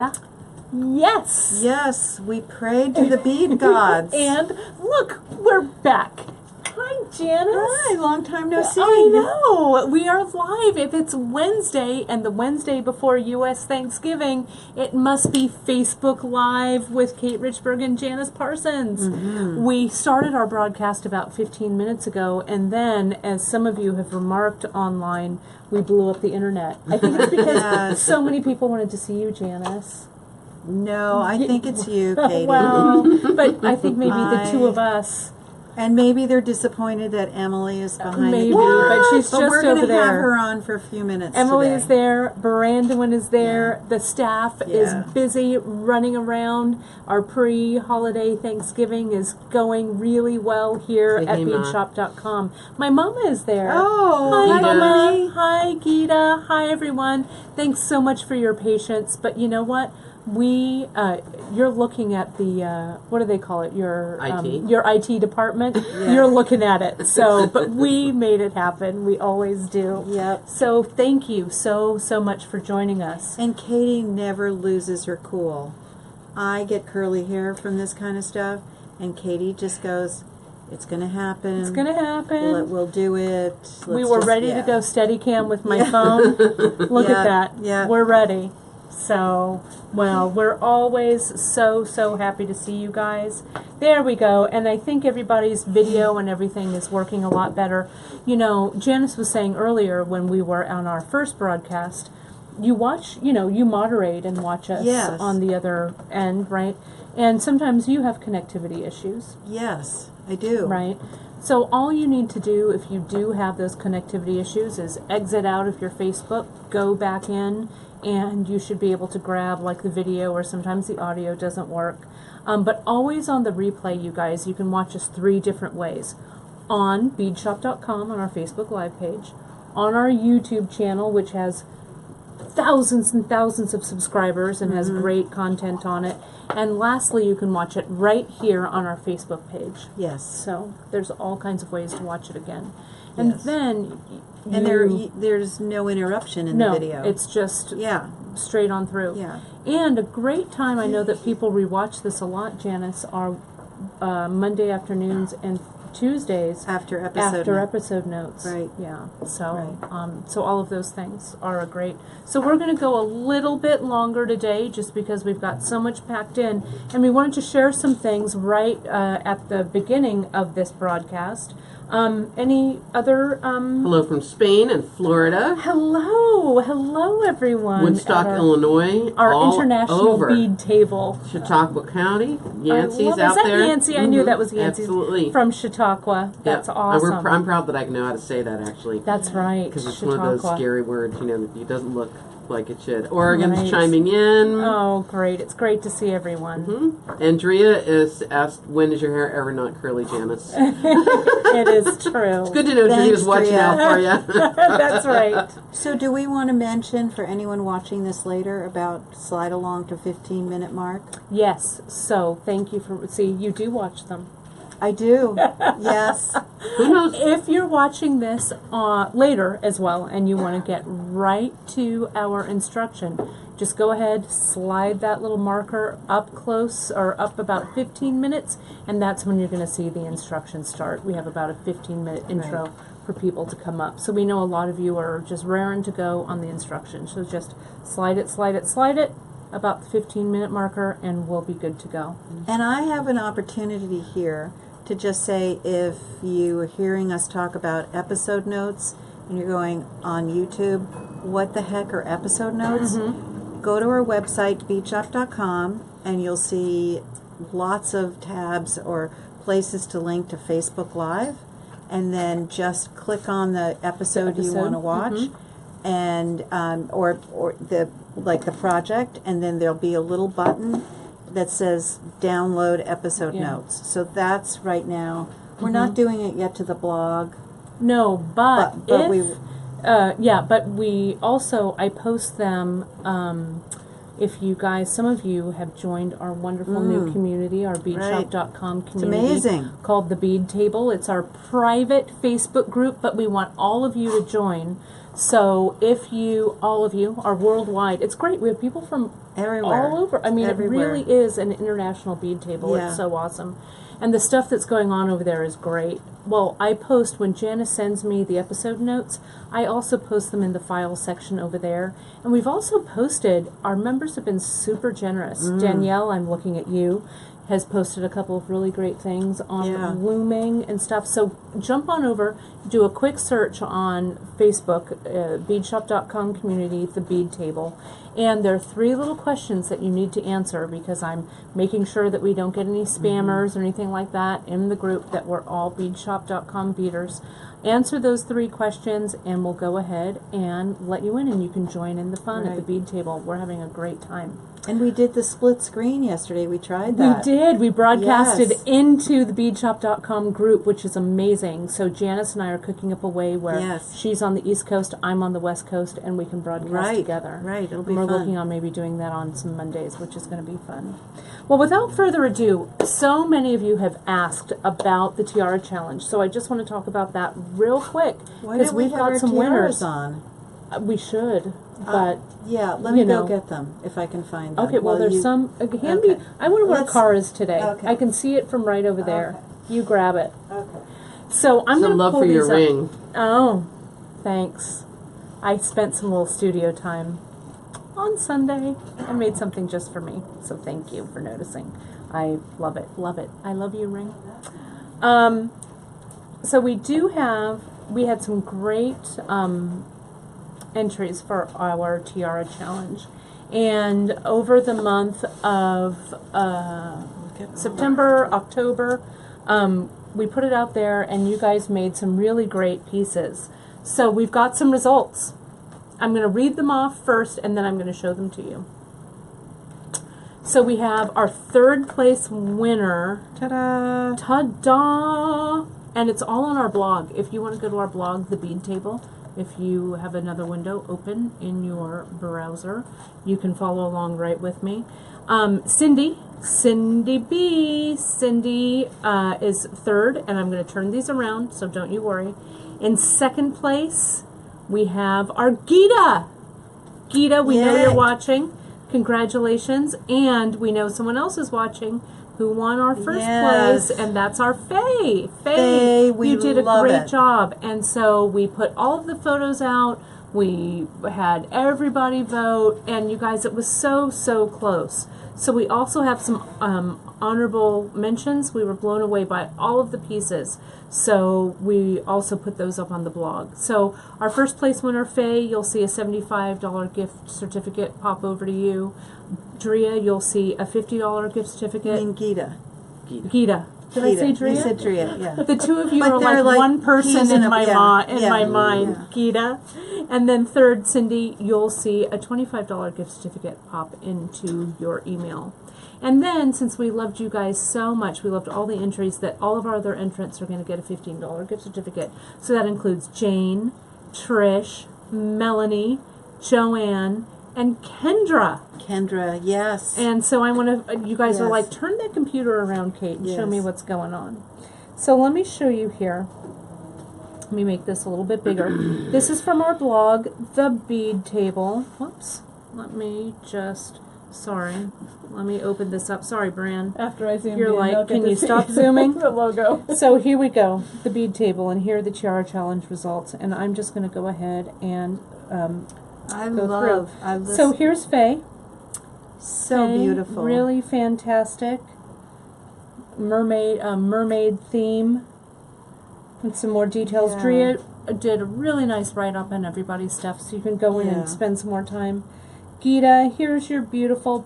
Yes. Yes, we prayed to the bead gods. And look, we're back. Hi, Janice. Hi, long time no see. I know. We are live. If it's Wednesday and the Wednesday before U.S. Thanksgiving, it must be Facebook Live with Kate Richburg and Janice Parsons. Mm-hmm. We started our broadcast about 15 minutes ago, and then, as some of you have remarked online, we blew up the internet. I think it's because so many people wanted to see you, Janice. No, I think it's you, Katie. Well, but I think maybe the two of us. And maybe they're disappointed that Emily is behind maybe, the camera. but she's just we're gonna over there. have her on for a few minutes Emily today. is there. Brandon is there. The staff is busy running around. Our pre-holiday Thanksgiving is going really well here at beadshop.com. My mama is there. Oh, hi, Mama. Emily. Hi, Gita. Hi, everyone. Thanks so much for your patience. But you know what? You're looking at the, what do they call it? Your IT department. You're looking at it. So, but we made it happen. We always do. Yep. So thank you so much for joining us. And Katie never loses her cool. I get curly hair from this kind of stuff, and Katie just goes, it's going to happen. It's going to happen. We'll do it. We were ready to go Steadicam with my phone. Look at that. Yeah. We're ready. So, well, we're always so happy to see you guys. There we go. And I think everybody's video and everything is working a lot better. You know, Janice was saying earlier when we were on our first broadcast, you watch, you moderate and watch us on the other end, right? And sometimes you have connectivity issues. Yes, I do. Right? So all you need to do if you do have those connectivity issues is exit out of your Facebook, go back in, and you should be able to grab like the video, or sometimes the audio doesn't work. But always on the replay, you guys, you can watch us 3 different ways. On beadshop.com, on our Facebook Live page, on our YouTube channel, which has thousands and thousands of subscribers and has great content on it. And lastly, you can watch it right here on our Facebook page. Yes. So there's all kinds of ways to watch it again. And then there's no interruption in the video. It's just straight on through. Yeah. And a great time, I know that people rewatch this a lot, Janice, are Monday afternoons and Tuesdays after episode notes. Right. Yeah. So so all of those things are great. So we're going to go a little bit longer today just because we've got so much packed in, and we wanted to share some things right at the beginning of this broadcast. Any other hello from Spain and Florida. Hello everyone. Woodstock, Illinois. Our international bead table. Chautauqua County. Yancey's out there. Is that Yancey? I knew that was Yancey. Absolutely. From Chautauqua. That's awesome. I'm proud that I know how to say that, actually. That's right. Because it's one of those scary words, that it doesn't look like it should. Oregon's chiming in. Oh, great. It's great to see everyone. Andrea is asked, when is your hair ever not curly, Janice? It is true. It's good to know Andrea's watching out for you. That's right. So do we want to mention for anyone watching this later about slide along to 15-minute mark? Yes. So thank you for, you do watch them. I do. Yes. Who knows? If you're watching this later as well and you want to get right to our instruction, just go ahead, slide that little marker up close or up about 15 minutes, and that's when you're going to see the instructions start. We have about a 15-minute intro for people to come up. So we know a lot of you are just raring to go on the instructions. So just slide it about the 15-minute marker, and we'll be good to go. And I have an opportunity here to just say, if you are hearing us talk about episode notes and you're going on YouTube, what the heck are episode notes? Go to our website, beadshop.com, and you'll see lots of tabs or places to link to Facebook Live, and then just click on the episode you want to watch, and or the project, and then there'll be a little button that says download episode notes. So that's right now. We're not doing it yet to the blog. No, but we also, I post them, if you guys, some of you have joined our wonderful new community, our beadshop.com community. It's amazing. Called the Bead Table. It's our private Facebook group, but we want all of you to join. So if all of you are worldwide, it's great. We have people from Everywhere. all over. I mean, Everywhere. it really is an international bead table. Yeah. It's so awesome. And the stuff that's going on over there is great. Well, I post, when Janice sends me the episode notes, I also post them in the file section over there. And we've also posted, our members have been super generous. Danielle, I'm looking at you, has posted a couple of really great things on looming and stuff. So jump on over, do a quick search on Facebook, beadshop.com community, the bead table. And there are 3 little questions that you need to answer, because I'm making sure that we don't get any spammers or anything like that in the group, that we're all beadshop.com beaders. Answer those 3 questions and we'll go ahead and let you in, and you can join in the fun at the bead table. We're having a great time. And we did the split screen yesterday. We tried that. We did. We broadcasted Yes. into the beadshop.com group, which is amazing. So Janice and I are cooking up a way where Yes. she's on the East Coast, I'm on the West Coast, and we can broadcast together. Right. It'll be And we're fun. looking on maybe doing that on some Mondays, which is going to be fun. Well, without further ado, so many of you have asked about the Tiara Challenge. So I just want to talk about that real quick, Why because don't we we've have got our some tiaras winners. on? We should, but Yeah, let me you go know. get them if I can find them. okay. Well, While there's you- some. Hand me. Okay. I wonder where Let's- car is today. Okay. I can see it from right over there. Okay. You grab it. Okay. So I'm Some going to love pull for these your up. ring. Oh, thanks. I spent some little studio time on Sunday. I made something just for me, so thank you for noticing. I love it. Love it. I love you, ring. So we had some great entries for our Tiara Challenge. And over the month of September, October, we put it out there, and you guys made some really great pieces. So we've got some results. I'm going to read them off first, and then I'm going to show them to you. So we have our 3rd place winner. Ta-da! Ta-da! And it's all on our blog. If you want to go to our blog, The Bead Table, if you have another window open in your browser, you can follow along right with me. Cindy B. Cindy is 3rd, and I'm going to turn these around, so don't you worry. In 2nd place, we have our Gita. Gita, we know Yay. you're watching. Congratulations. And we know someone else is watching who won our 1st Yes. place, and that's our Faye. Faye, we you did a love great it. job. And so we put all of the photos out. We had everybody vote, and you guys, it was so, so close. So we also have some honorable mentions. We were blown away by all of the pieces. So we also put those up on the blog. So our 1st place winner, Faye, you'll see a $75 gift certificate pop over to you. Drea, you'll see a $50 gift I certificate. mean Gita. Gita. Did I say Drea? You said Drea, yeah. The 2 of you But are they're like like one person peas in in a- my yeah, in yeah, my mind, yeah. Gita. And then 3rd, Cindy, you'll see a $25 gift certificate pop into your email. And then, since we loved you guys so much, we loved all the entries, that all of our other entrants are going to get a $15 gift certificate. So that includes Jane, Trish, Melanie, Joanne, and Kendra. Kendra, yes. And so I want to, you guys are Yes. like, turn that computer around, Kate, and show me Yes. what's going on. So let me show you here. Let me make this a little bit bigger. This is from our blog, The Bead Table. Whoops. Let me just, sorry. Let me open this up. Sorry, Bran. After I zoom You're in, like, they'll get can to you see stop zooming? the logo. So here we go, The Bead Table, and here are the Tiara Challenge results. And I'm just going to go ahead and I go love. through. I love So here's Faye. so Faye, beautiful. Really fantastic. Mermaid theme. And some more details. Yeah. Drea did a really nice write-up on everybody's stuff, so you can go in Yeah. and spend some more time. Gita, here's your beautiful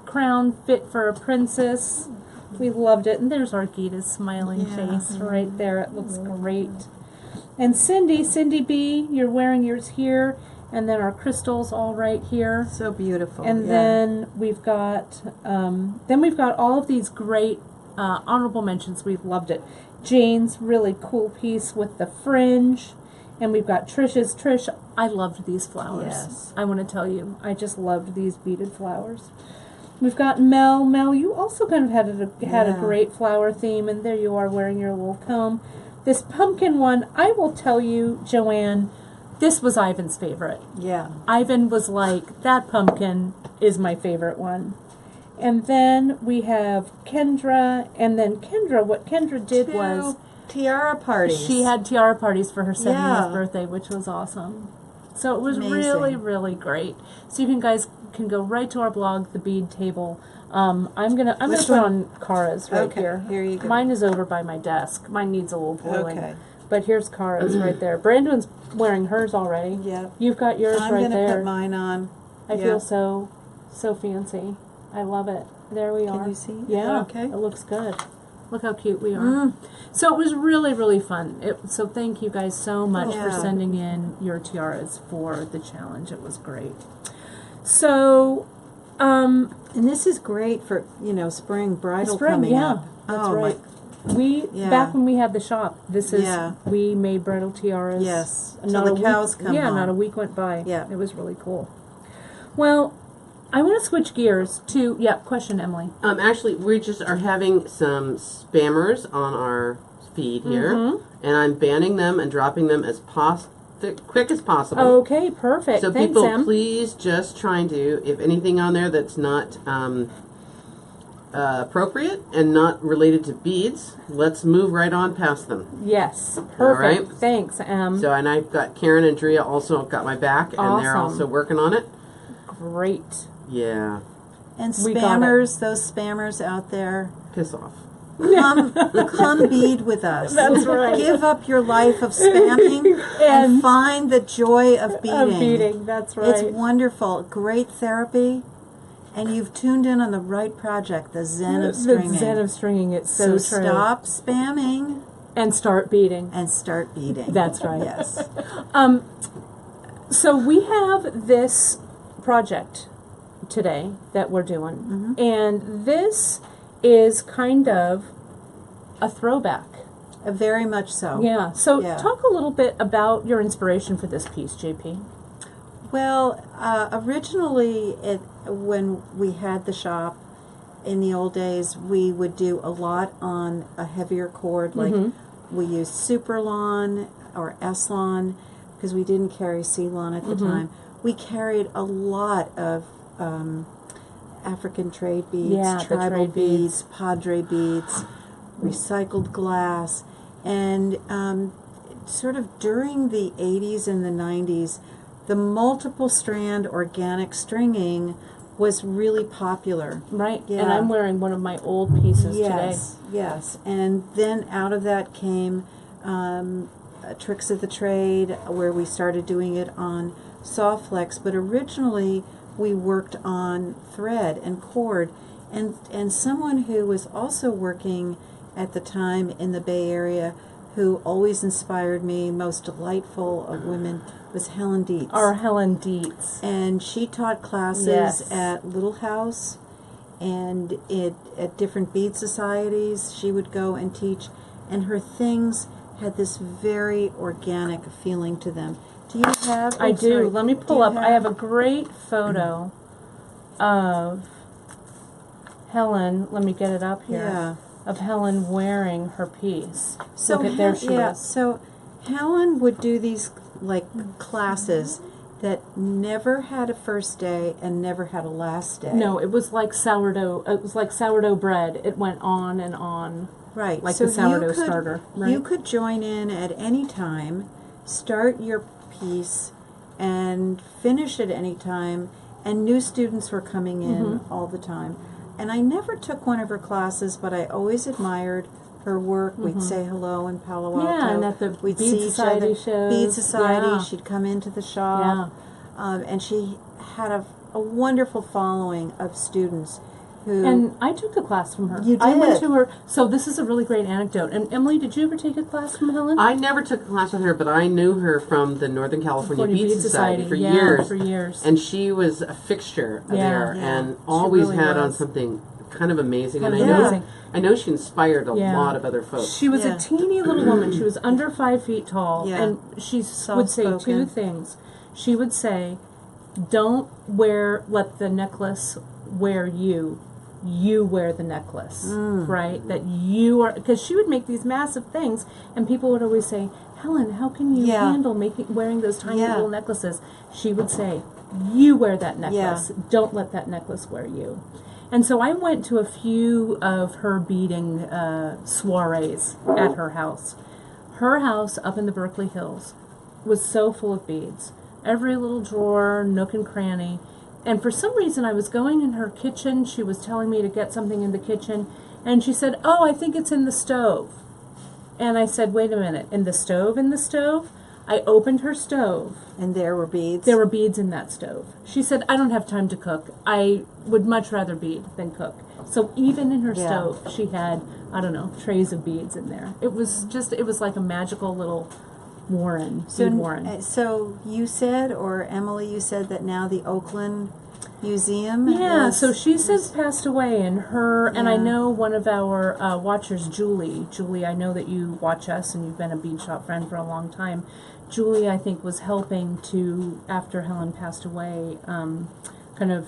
crown fit for a princess. We loved it. And there's our Gita's smiling Yeah. face right there. It looks great. And Cindy B, you're wearing yours here. And then our crystals all right here. So beautiful. And yeah. then we've got all of these great honorable mentions. We loved it. Jane's really cool piece with the fringe, and we've got Trish's. Trish, I loved these flowers. Yes. I want to tell you, I just loved these beaded flowers. We've got Mel. Mel, you also kind of had a Yeah. great flower theme, and there you are wearing your little comb. This pumpkin one, I will tell you, Joanne, this was Ivan's favorite. Yeah. Ivan was like, that pumpkin is my favorite one. And then we have Kendra, and then Kendra, what Kendra did was... Tiara parties. She had tiara parties for her 70th Yeah. birthday, which was awesome. So it was Amazing. really, really great. So you guys can go right to our blog, The Bead Table. I'm gonna Which put one? on Kara's right Okay, here. here you go. Mine is over by my desk. Mine needs a little gluing. Okay. But here's Kara's right there. Brandon's wearing hers already. Yep. You've got yours I'm right gonna there. put mine on. I Yeah. feel so fancy. I love it. There we are. Can you see? Is Yeah. that okay? It looks good. Look how cute we are. So it was really, really fun. So thank you guys so much for Yeah. sending in your tiaras for the challenge. It was great. So, And this is great for, spring bridal spring, coming yeah, up. that's Oh, right. We Yeah. back when we had the shop, Yeah. we made bridal tiaras. Yes, till Not the a cows week, come Yeah, home. not a week went by. Yeah. It was really cool. Well, I want to switch gears to question, Emily. Actually, we just are having some spammers on our feed here, and I'm banning them and dropping them as quick as possible. Okay, perfect. So Thanks, people, Em. please just try and do, if anything on there that's not appropriate and not related to beads, let's move right on past them. Yes, perfect. right. Thanks, Em. So, and I've got Karen and Drea also got my back, and they're Awesome. also working on it. Great. Yeah, And We got it. spammers, those spammers out there, piss off. come bead with us. That's right. Give up your life of spamming and And- find the joy of beading. Of beading, that's right. It's wonderful. Great therapy. And you've tuned in on the right project, the Zen of Stringing. The zen of stringing, it's So true. stop spamming And start beading. and start beading. That's right. Yes. So we have this project today that we're doing, and this is kind of a throwback. Very much so. Yeah. So Yeah. talk a little bit about your inspiration for this piece, JP. Well, originally, when we had the shop in the old days, we would do a lot on a heavier cord. Like we used Superlon or S-Lon because we didn't carry C-Lon at the time. We carried a lot of African trade beads, Yeah, the tribal trade beads. beads, padre beads, recycled glass, and sort of during the 80s and the 90s, the multiple strand organic stringing was really popular. Right. Yeah. And I'm wearing one of my old pieces Yes, yes. And then out of that came Tricks of the Trade, where we started doing it on soft flex, but originally we worked on thread and cord. And someone who was also working at the time in the Bay Area, who always inspired me, most delightful of women, was Helen Dietz. Our Helen Dietz. And she taught classes Yes. at Little House and at different bead societies. She would go and teach, and her things had this very organic feeling to them. Do you have? I oh, do. sorry. Let me Do pull you up. I have a great photo of Helen. Let me get it up here. Yeah. Of Helen wearing her piece. So Look at there she is. So Helen would do these like classes that never had a first day and never had a last day. No, it was like sourdough. It was like sourdough bread. It went on and on. Right. Like so the sourdough you could, starter, right? You could join in at any time, start your piece, and finish at any time, and new students were coming in all the time. And I never took one of her classes, but I always admired her work. We'd say hello in Palo Alto. Yeah, and at the We'd Bead see each Society other. shows. Bead Society. Yeah. She'd come into the shop. And she had a wonderful following of students who... And I took a class from her. You I went did. to her. So this is a really great anecdote. And Emily, did you ever take a class from Helen? I never took a class with her, but I knew her from the Northern California Bead Society for yeah, years. For years. And she was a fixture there, Yeah. and always really had on was. something kind of amazing. Kind And of amazing. I know she inspired a Yeah. lot of other folks. She was Yeah. a teeny little woman. She was under 5 feet tall, Yeah. and she would say two Soft-spoken. things. She would say, "Don't let the necklace wear you. you wear the necklace, right? That you are, because she would make these massive things, and people would always say, Helen, how can you handle wearing those tiny little necklaces? She would say, you wear that necklace. Don't let that necklace wear you. And so I went to a few of her beading soirees at her house. Her house up in the Berkeley Hills was so full of beads. Every little drawer, nook and cranny. And for some reason I was going in her kitchen. She was telling me to get something in the kitchen. And she said, oh, I think it's in the stove. And I said, wait a minute, in the stove, in the stove? I opened her stove. And there were beads? There were beads in that stove. She said, I don't have time to cook. I would much rather bead than cook. So even in her stove, she had, I don't know, trays of beads in there. It was like a magical little warren, bead warren. So you said, or Emily, you said that now the Oakland Museum so she's since passed away, and I know one of our watchers, Julie, I know that you watch us and you've been a bead shop friend for a long time. Julie, I think, was helping to, after Helen passed away, kind of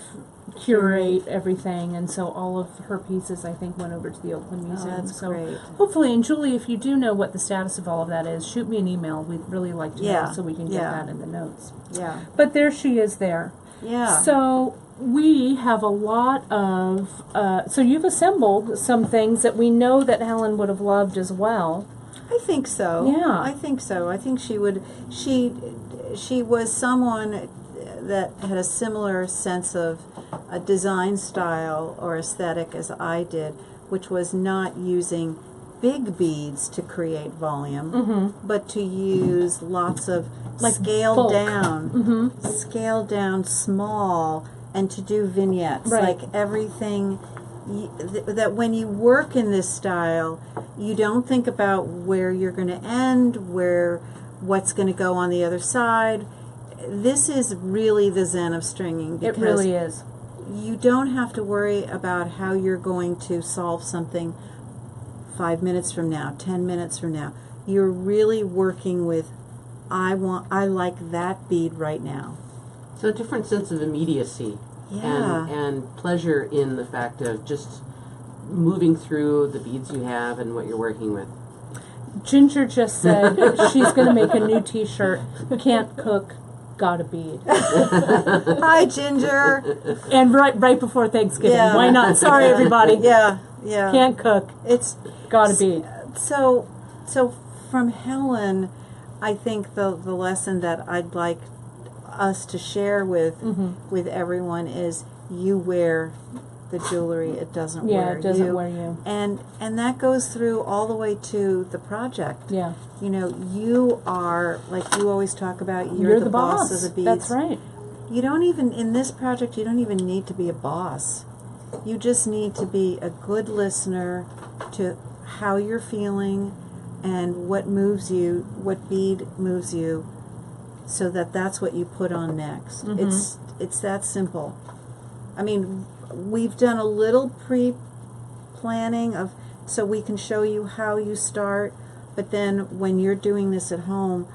curate everything, and so all of her pieces, I think, went over to the Oakland Museum. That's great. Hopefully, and Julie, if you do know what the status of all of that is, shoot me an email. We'd really like to know so we can get that in the notes. Yeah. But there she is there. Yeah. So we have a lot of, so you've assembled some things that we know that Helen would have loved as well. I think so. Yeah. I think so. I think she would, she was someone that had a similar sense of a design style or aesthetic as I did, which was not using big beads to create volume, but to use lots of scaled down, small, and to do vignettes, like everything. That when you work in this style, you don't think about where you're going to end, what's going to go on the other side. This is really the zen of stringing. Because it really is. You don't have to worry about how you're going to solve something 5 minutes from now, 10 minutes from now. You're really working with, I like that bead right now. So a different sense of immediacy. And pleasure in the fact of just moving through the beads you have and what you're working with. Ginger just said she's going to make a new t-shirt, can't cook, got a bead. Hi, Ginger. And right before Thanksgiving. Why not? Sorry, everybody. Yeah. Can't cook. It's got a bead. So from Helen, I think the lesson that I'd like us to share with everyone is you wear the jewelry, it doesn't wear you. Yeah, it doesn't wear you. And that goes through all the way to the project. Yeah. You know, you are, like you always talk about, you're the boss of the beads. That's right. You don't even, in this project, you don't even need to be a boss. You just need to be a good listener to how you're feeling and what moves you, what bead moves you, so that's what you put on next. It's that simple. I mean, we've done a little pre-planning so we can show you how you start, but then when you're doing this at home,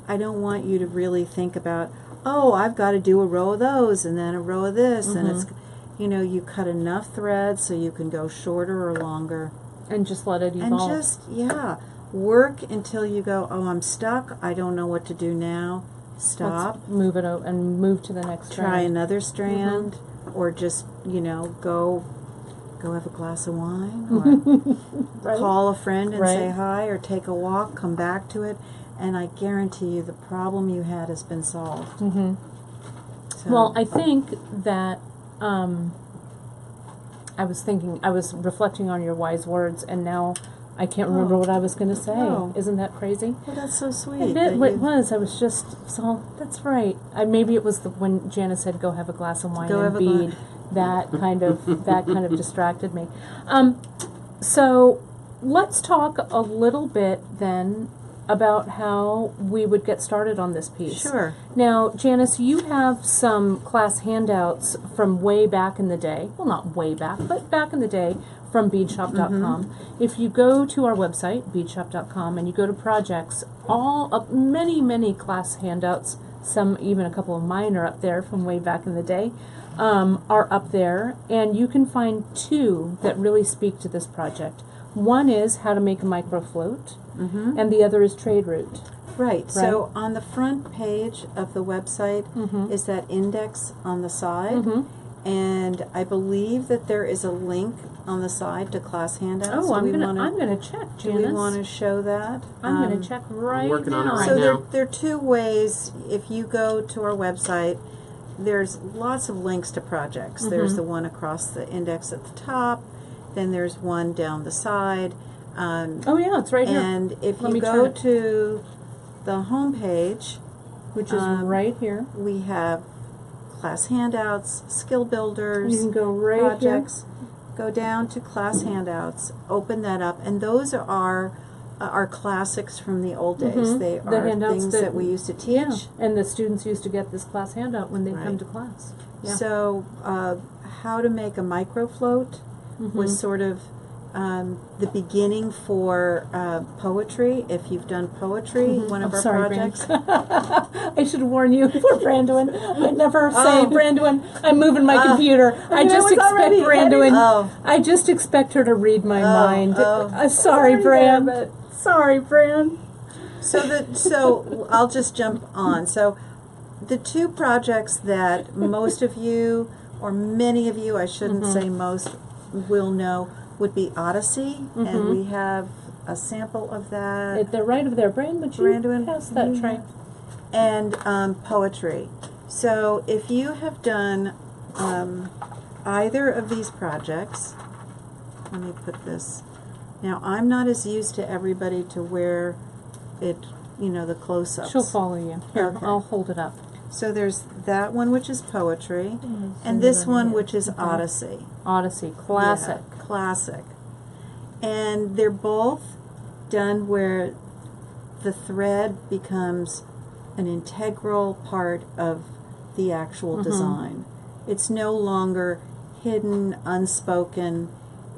I don't want you to really think about, oh, I've got to do a row of those and then a row of this, and it's, you cut enough thread so you can go shorter or longer. And just let it evolve. And just, work until you go, oh, I'm stuck, I don't know what to do now. Stop. Let's move it out and move to the next strand. Try another strand, or just, go have a glass of wine, or call a friend and say hi, or take a walk, come back to it, and I guarantee you the problem you had has been solved. So. Well, I think that I was reflecting on your wise words, and now I can't remember what I was going to say. Oh. Isn't that crazy? Well, that's so sweet. It was. I was just, that's right. Maybe it was when Janice said, go have a glass of wine and bead. That kind of distracted me. So let's talk a little bit then about how we would get started on this piece. Sure. Now, Janice, you have some class handouts from way back in the day. Well, not way back, but back in the day, from beadshop.com. If you go to our website, beadshop.com, and you go to projects, many class handouts some, even a couple of mine are up there from way back in the day, are up there, and you can find two that really speak to this project. One is how to make a micro float, and the other is trade route. Right. So on the front page of the website is that index on the side, and I believe that there is a link on the side to class handouts. Oh, I'm gonna check, Janice. Do we want to show that? I'm gonna check right working on it now. right So now. there are two ways. If you go to our website, there's lots of links to projects. There's the one across the index at the top. Then there's one down the side. Oh yeah, it's right here. And if Let you me go turn it. to the home page, Which is right here. we have class handouts, skill builders, You can go right projects. Go down to class handouts, open that up, and those are our classics from the old days. They The are handouts things that- that we used to teach. Yeah, and the students used to get this class handout when they come Right. to class. Yeah. So, how to make a micro float was sort of the beginning for poetry. If you've done poetry, one of Oh, our sorry, projects. I should warn you for Brandon. I never say, Brandon, I'm moving my computer. I knew it just was expect already Brandon. Oh. I just expect her to read my mind. oh. Sorry, Sorry Bran. there, Sorry, Bran. So I'll just jump on. So the two projects that most of you, or many of you, I shouldn't say most, will know would be Odyssey, and we have a sample of that. They're right over there. Bran, would you Brandon, pass that you tray? And poetry. So if you have done either of these projects, let me put this. Now I'm not as used to everybody to where it, the close-ups. She'll follow you. Here, Okay. I'll hold it up. So there's that one, which is poetry, and this one, which is Odyssey. Odyssey, classic. Yeah, classic. And they're both done where the thread becomes an integral part of the actual design. It's no longer hidden, unspoken.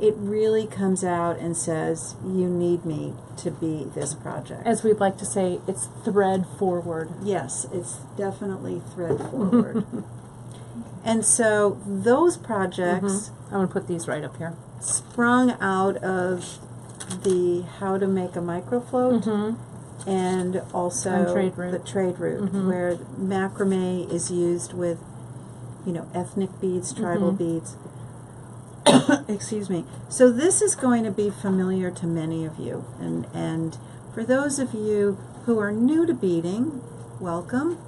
It really comes out and says, you need me to be this project. As we'd like to say, it's thread forward. Yes, it's definitely thread forward. And so those projects I'm going to put these right up here. sprung out of the how to make a microfloat and also And trade route. the trade route, where macrame is used with, ethnic beads, tribal beads. Excuse me. So this is going to be familiar to many of you, and for those of you who are new to beading, welcome,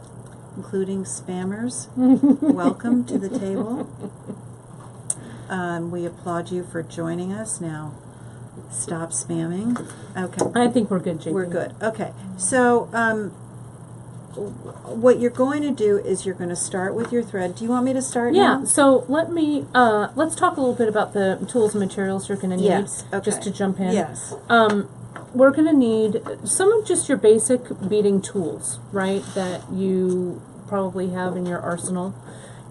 including spammers. Welcome to the table. We applaud you for joining us. Now, stop spamming. Okay. I think we're good, JP. We're good. Okay. So, what you're going to do is you're going to start with your thread. Do you want me to start Yeah, now? so let's talk a little bit about the tools and materials you're going to need. Yes. Okay. Just to jump in. Yes. We're going to need some of just your basic beading tools, right, that you probably have in your arsenal.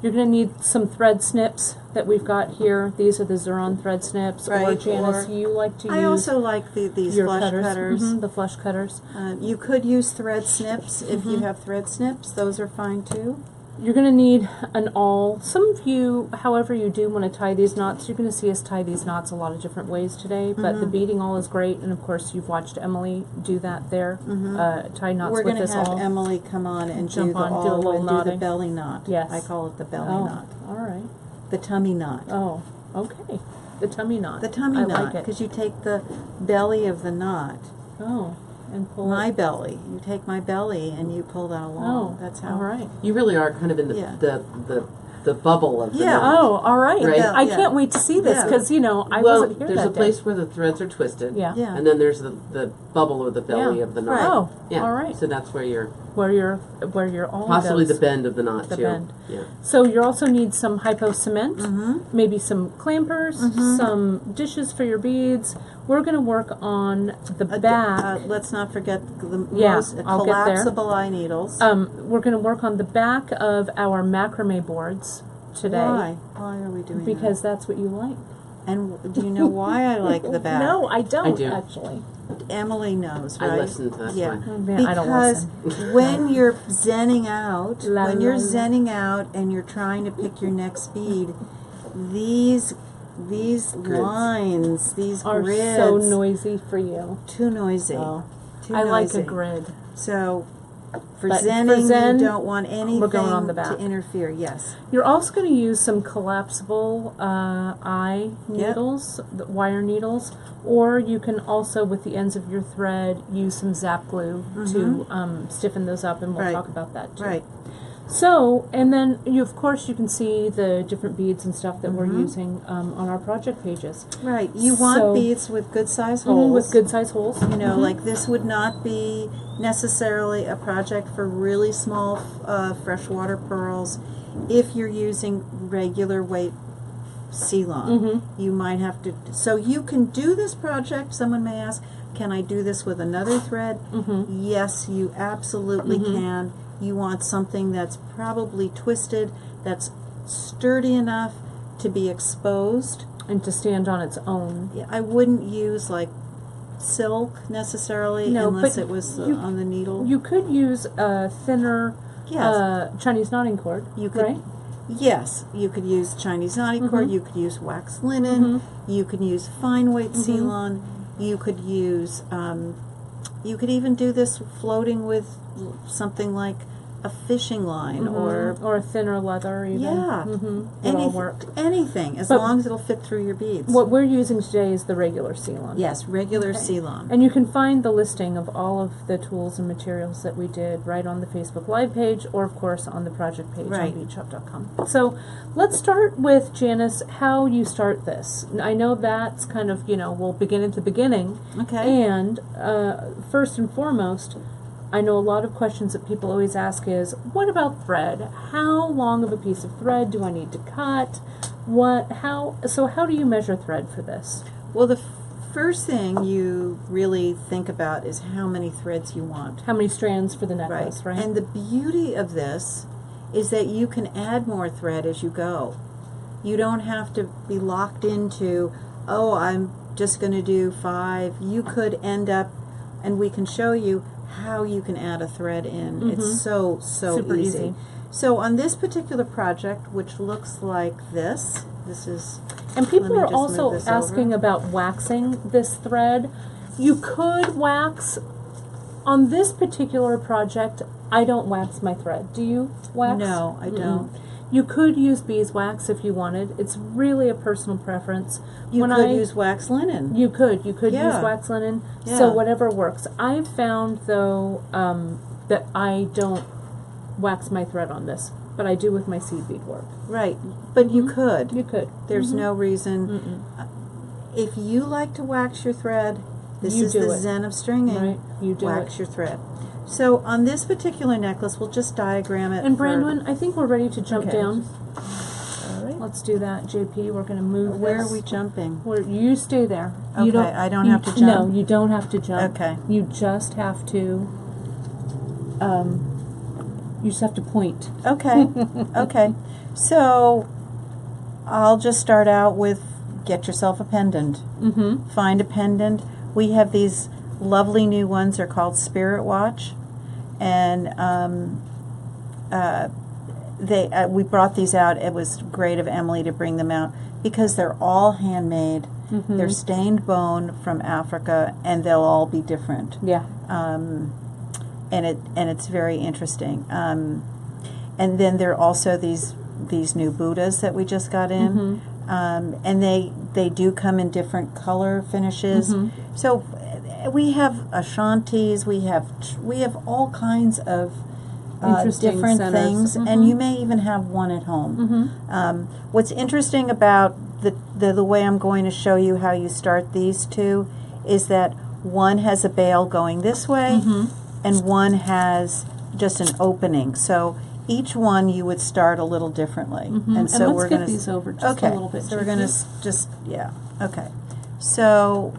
You're going to need some thread snips that we've got here. These are the Xuron thread snips. Or Right, Janice, or you like to use I also like these your flush cutters. The flush cutters. You could use thread snips if you have thread snips. Those are fine too. You're going to need an awl. Some of you, however you do want to tie these knots, you're going to see us tie these knots a lot of different ways today, but the beading awl is great, and of course you've watched Emily do that there, tie knots We're with going to this have awl. Emily come on and do Jump the on, do a awl little and do the knotting. belly knot. Yes. I call it the belly Oh, knot. all right. The tummy knot. Oh, okay. The tummy knot. The tummy I knot, like it. because you take the belly of the knot, Oh, and pull my it. belly. You take my belly and you pull that along. Oh, That's how. all right. You really are kind of in the Yeah. the bubble of the Yeah. knot. Oh, all right. Right. I Yeah. can't wait to see this Yeah. because I Well, wasn't here there's that a place where the threads are twisted. Yeah. Yeah. And then there's the bubble or the belly Yeah. of the knot. Right. Oh, Yeah. all right. So that's where you're Where your awl possibly goes. the bend of the knot The too. bend. Yeah. So you also need some hypo cement, maybe some clampers, some dishes for your beads. We're going to work on the back. Let's not forget the Yeah, most I'll get there. collapsible eye needles. We're going to work on the back of our macrame boards today Why? Why are we doing because that's what you like. And do you know why I like the back? No, I don't I do. actually. Emily knows, right? I listened, that's yeah. why. Oh, man, I don't Because listen. when you're zenning out, La, when you're la, la. zenning out and you're trying to pick your next bead, these lines, these Are grids, so noisy for you. too noisy. Oh. Too I like noisy. a grid. So for But for zenning, zen, you don't want anything we're going on the back. to interfere. Yes. You're also going to use some collapsible eye needles, the wire needles, or you can also, with the ends of your thread, use some zap glue to stiffen those up, and we'll Right. talk about that too. Right. So, and then of course you can see the different beads and stuff that we're using on our project pages. Right. You want So- beads with good size holes. With good size holes. You know, like this would not be necessarily a project for really small freshwater pearls. If you're using regular weight Ceylon, you might have to. So you can do this project. Someone may ask, "Can I do this with another thread?" Yes, you absolutely can. You want something that's probably twisted, that's sturdy enough to be exposed. And to stand on its own. Yeah, I wouldn't use like silk necessarily No, unless but it was you- on the needle. You could use a thinner Yes. Chinese knotting cord, You could, right? yes, you could use Chinese knotting cord. You could use wax linen. You could use fine weight Ceylon. You could use. You could even do this floating with something like a fishing line or a thinner leather, even. yeah, Would all work. anything as But long as it'll fit through your beads. What we're using today is the regular Ceylon. Yes, regular Ceylon. And you can find the listing of all of the tools and materials that we did right on the Facebook Live page, or of course on the project page Right. on beachhub.com. So let's start with, Janice, how you start this. I know that's kind of, we'll begin at the beginning. Okay. And first and foremost, I know a lot of questions that people always ask is, what about thread? How long of a piece of thread do I need to cut? So how do you measure thread for this? Well, the first thing you really think about is how many threads you want. How many strands for the necklace, right? And the beauty of this is that you can add more thread as you go. You don't have to be locked into, oh, I'm just going to do 5. You could end up, and we can show you how you can add a thread in. It's so Super easy. So on this particular project, which looks like this is, And people let me are just also move this asking over. about waxing this thread. You could wax. On this particular project, I don't wax my thread. Do you wax? No, I don't. You could use beeswax if you wanted. It's really a personal preference. You could use wax linen. You could use Yeah. wax linen. Yeah. So whatever works. I've found though that I don't wax my thread on this, but I do with my seed bead work. Right, but you could. You could. There's no reason. If you like to wax your thread, this You is do the it. zen of stringing. Right, you do wax it. your thread. So on this particular necklace, we'll just diagram it. And for- Brandon, I think we're ready to jump Okay. down. All right. Let's do that, JP. We're going to move Where this. are we jumping? You stay there. Okay, You don't, I don't you- have to jump? No, you don't have to jump. Okay. You just have to. You just have to point. Okay. Okay. So I'll just start out with get yourself a pendant. Find a pendant. We have these lovely new ones. They're called Spirit Watch, and we brought these out. It was great of Emily to bring them out because they're all handmade. They're stained bone from Africa, and they'll all be different. Yeah. And it's very interesting. And then there are also these new Buddhas that we just got in, and they do come in different color finishes. So we have Ashantis, we have all kinds of Interesting different centers. things, and you may even have one at home. What's interesting about the way I'm going to show you how you start these two is that one has a bail going this way, and one has just an opening. So each one you would start a little differly. And so let's we're get going to these over just a little bit. So we're going to JP. just okay. So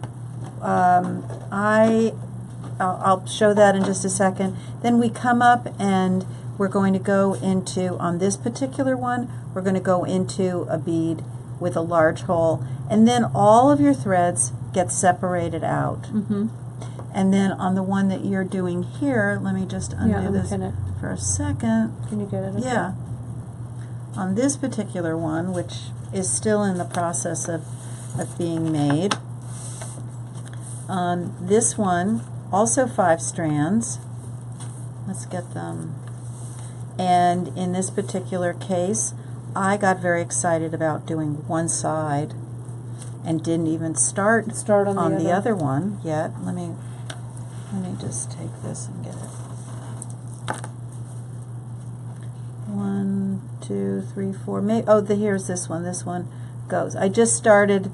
I'll show that in just a second. Then we come up and we're going to go into, on this particular one, we're going to go into a bead with a large hole, and then all of your threads get separated out. Mm-hmm. And then on the one that you're doing here, let me just undo this unpin it. for a second. Can you get it? Okay. Yeah. On this particular one, which is still in the process of being made, on this one, also 5 strands. Let's get them. And in this particular case, I got very excited about doing one side and didn't even start on the other one yet. Let me just take this and get it. 1, 2, 3, 4. Here's this one. This one goes. I just started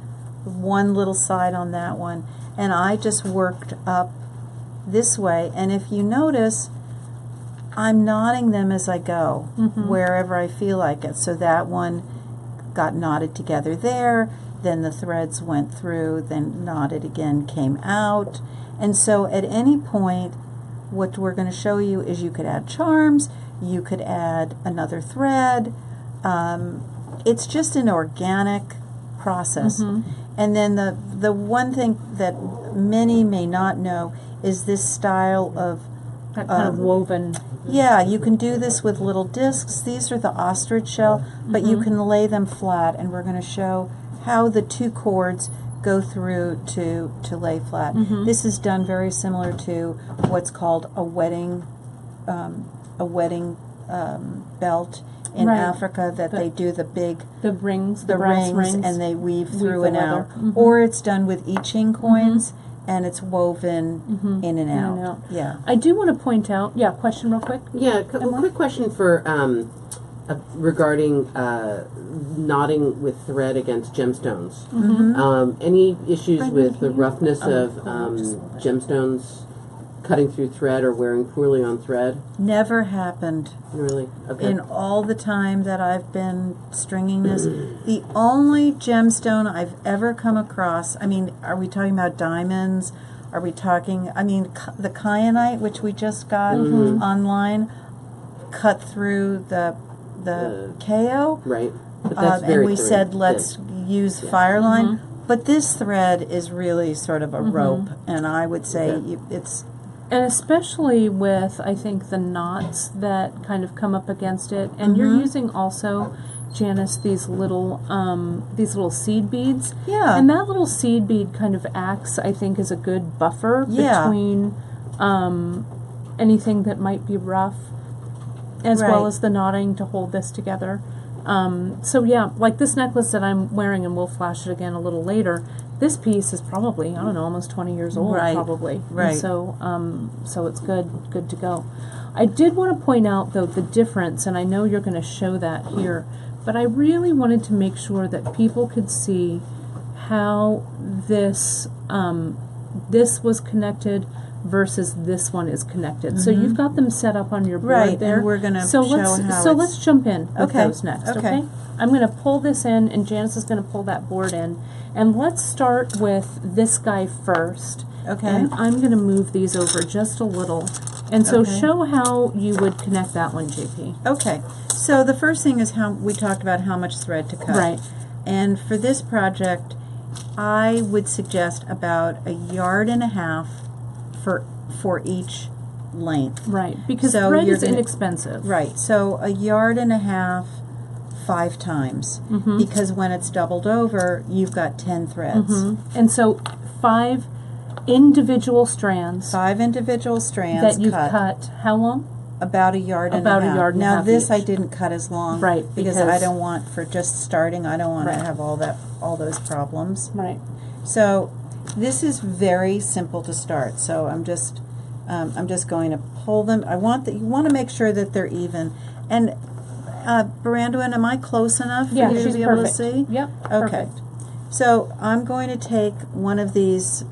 one little side on that one, and I just worked up this way. And if you notice, I'm knotting them as I go, wherever I feel like it. So that one got knotted together there, then the threads went through, then knotted again, came out. And so at any point, what we're going to show you is you could add charms, you could add another thread. It's just an organic process. And then the one thing that many may not know is this style of that kind of woven. Yeah, you can do this with little discs. These are the ostrich shell, but you can lay them flat, and we're going to show how the 2 cords go through to lay flat. This is done very similar to what's called a wedding belt in Africa, that they do the rings, the brass rings, and they weave through the and out. leather. Or it's done with I Ching coins, and it's woven in and out. Yeah. I do want to point out, question real quick. Yeah, quick question for regarding knotting with thread against gemstones. Any issues with the roughness of gemstones cutting through thread or wearing poorly on thread? Never happened. Really? Okay. In all the time that I've been stringing this, the only gemstone I've ever come across, I mean, are we talking about diamonds? Are we talking, the kyanite, which we just got online, cut through the KO. Right. But that's very and we said, let's use Fireline. But this thread is really sort of a rope, and I would say it's... And especially with, I think, the knots that kind of come up against it. And you're using also, Janice, these little seed beads. Yeah. And that little seed bead kind of acts, I think, as a good buffer between anything that might be rough, as well as the knotting to hold this together. So yeah, like this necklace that I'm wearing, and we'll flash it again a little later, this piece is probably, I don't know, almost 20 years old, probably. Right. And so it's good to go. I did want to point out, though, the difference, and I know you're going to show that here, but I really wanted to make sure that people could see how this was connected versus this one is connected. So you've got them set up on your board there. And we're going to show how So let's jump in with Okay. those next, Okay. okay? I'm going to pull this in, and Janice is going to pull that board in. And let's start with this guy first. Okay. And I'm going to move these over just a little. And so show how you would connect that one, JP. Okay. So the first thing is how we talked about how much thread to cut. Right. And for this project, I would suggest about 1.5 yards for each length. Right. Because So thread you're is gonna- inexpensive. Right. So 1.5 yards, 5 times. Because when it's doubled over, you've got 10 threads. And so 5 individual strands 5 individual strands that you've cut. How long? about 1.5 yards. About 1.5 yards Now this each. I didn't cut as long, Right, Because I because- don't want, for just starting, I don't want Right. to have all those problems. Right. So this is very simple to start. So I'm just going to pull them. You want to make sure that they're even. And Brandon, am I close enough for Yeah, you to she's be perfect. able to see? Yep. Okay. Perfect. So I'm going to take one of these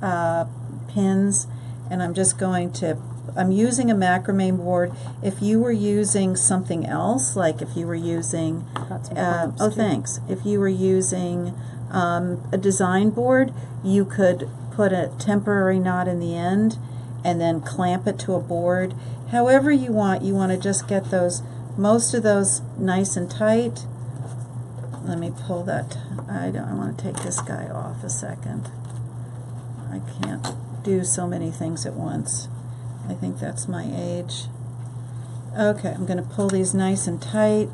pins, and I'm just going to. I'm using a macrame board. If you were using something else, like if you were using, Got some clamps, too. thanks. If you were using a design board, you could put a temporary knot in the end and then clamp it to a board. However you want to just get most of those nice and tight. let me pull that. I want to take this guy off a second. I can't do so many things at once. I think that's my age. Okay, I'm going to pull these nice and tight.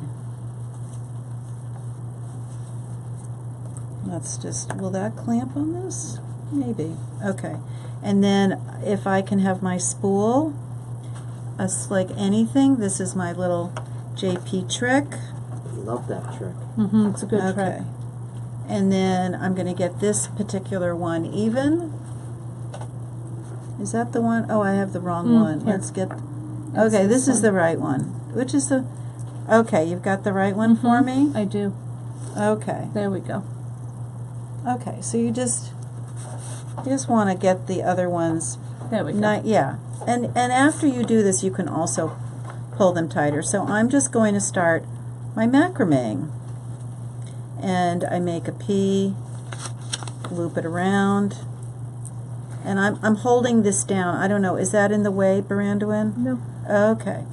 Let's just, will that clamp on this? Maybe. Okay. And then if I can have my spool, like anything, this is my little JP trick. Love that trick. It's a good trick. And then I'm going to get this particular one even. Is that the one? Oh, I have the wrong one. Here. Let's get... Okay, this is the right one. Which is the... Okay, you've got the right one for me? I do. Okay. There we go. Okay, so you just want to get the other ones... There we go. Yeah. And after you do this, you can also pull them tighter. So I'm just going to start my macrameing. And I make a P, loop it around, and I'm holding this down. I don't know, is that in the way, Brandywin? No. Okay.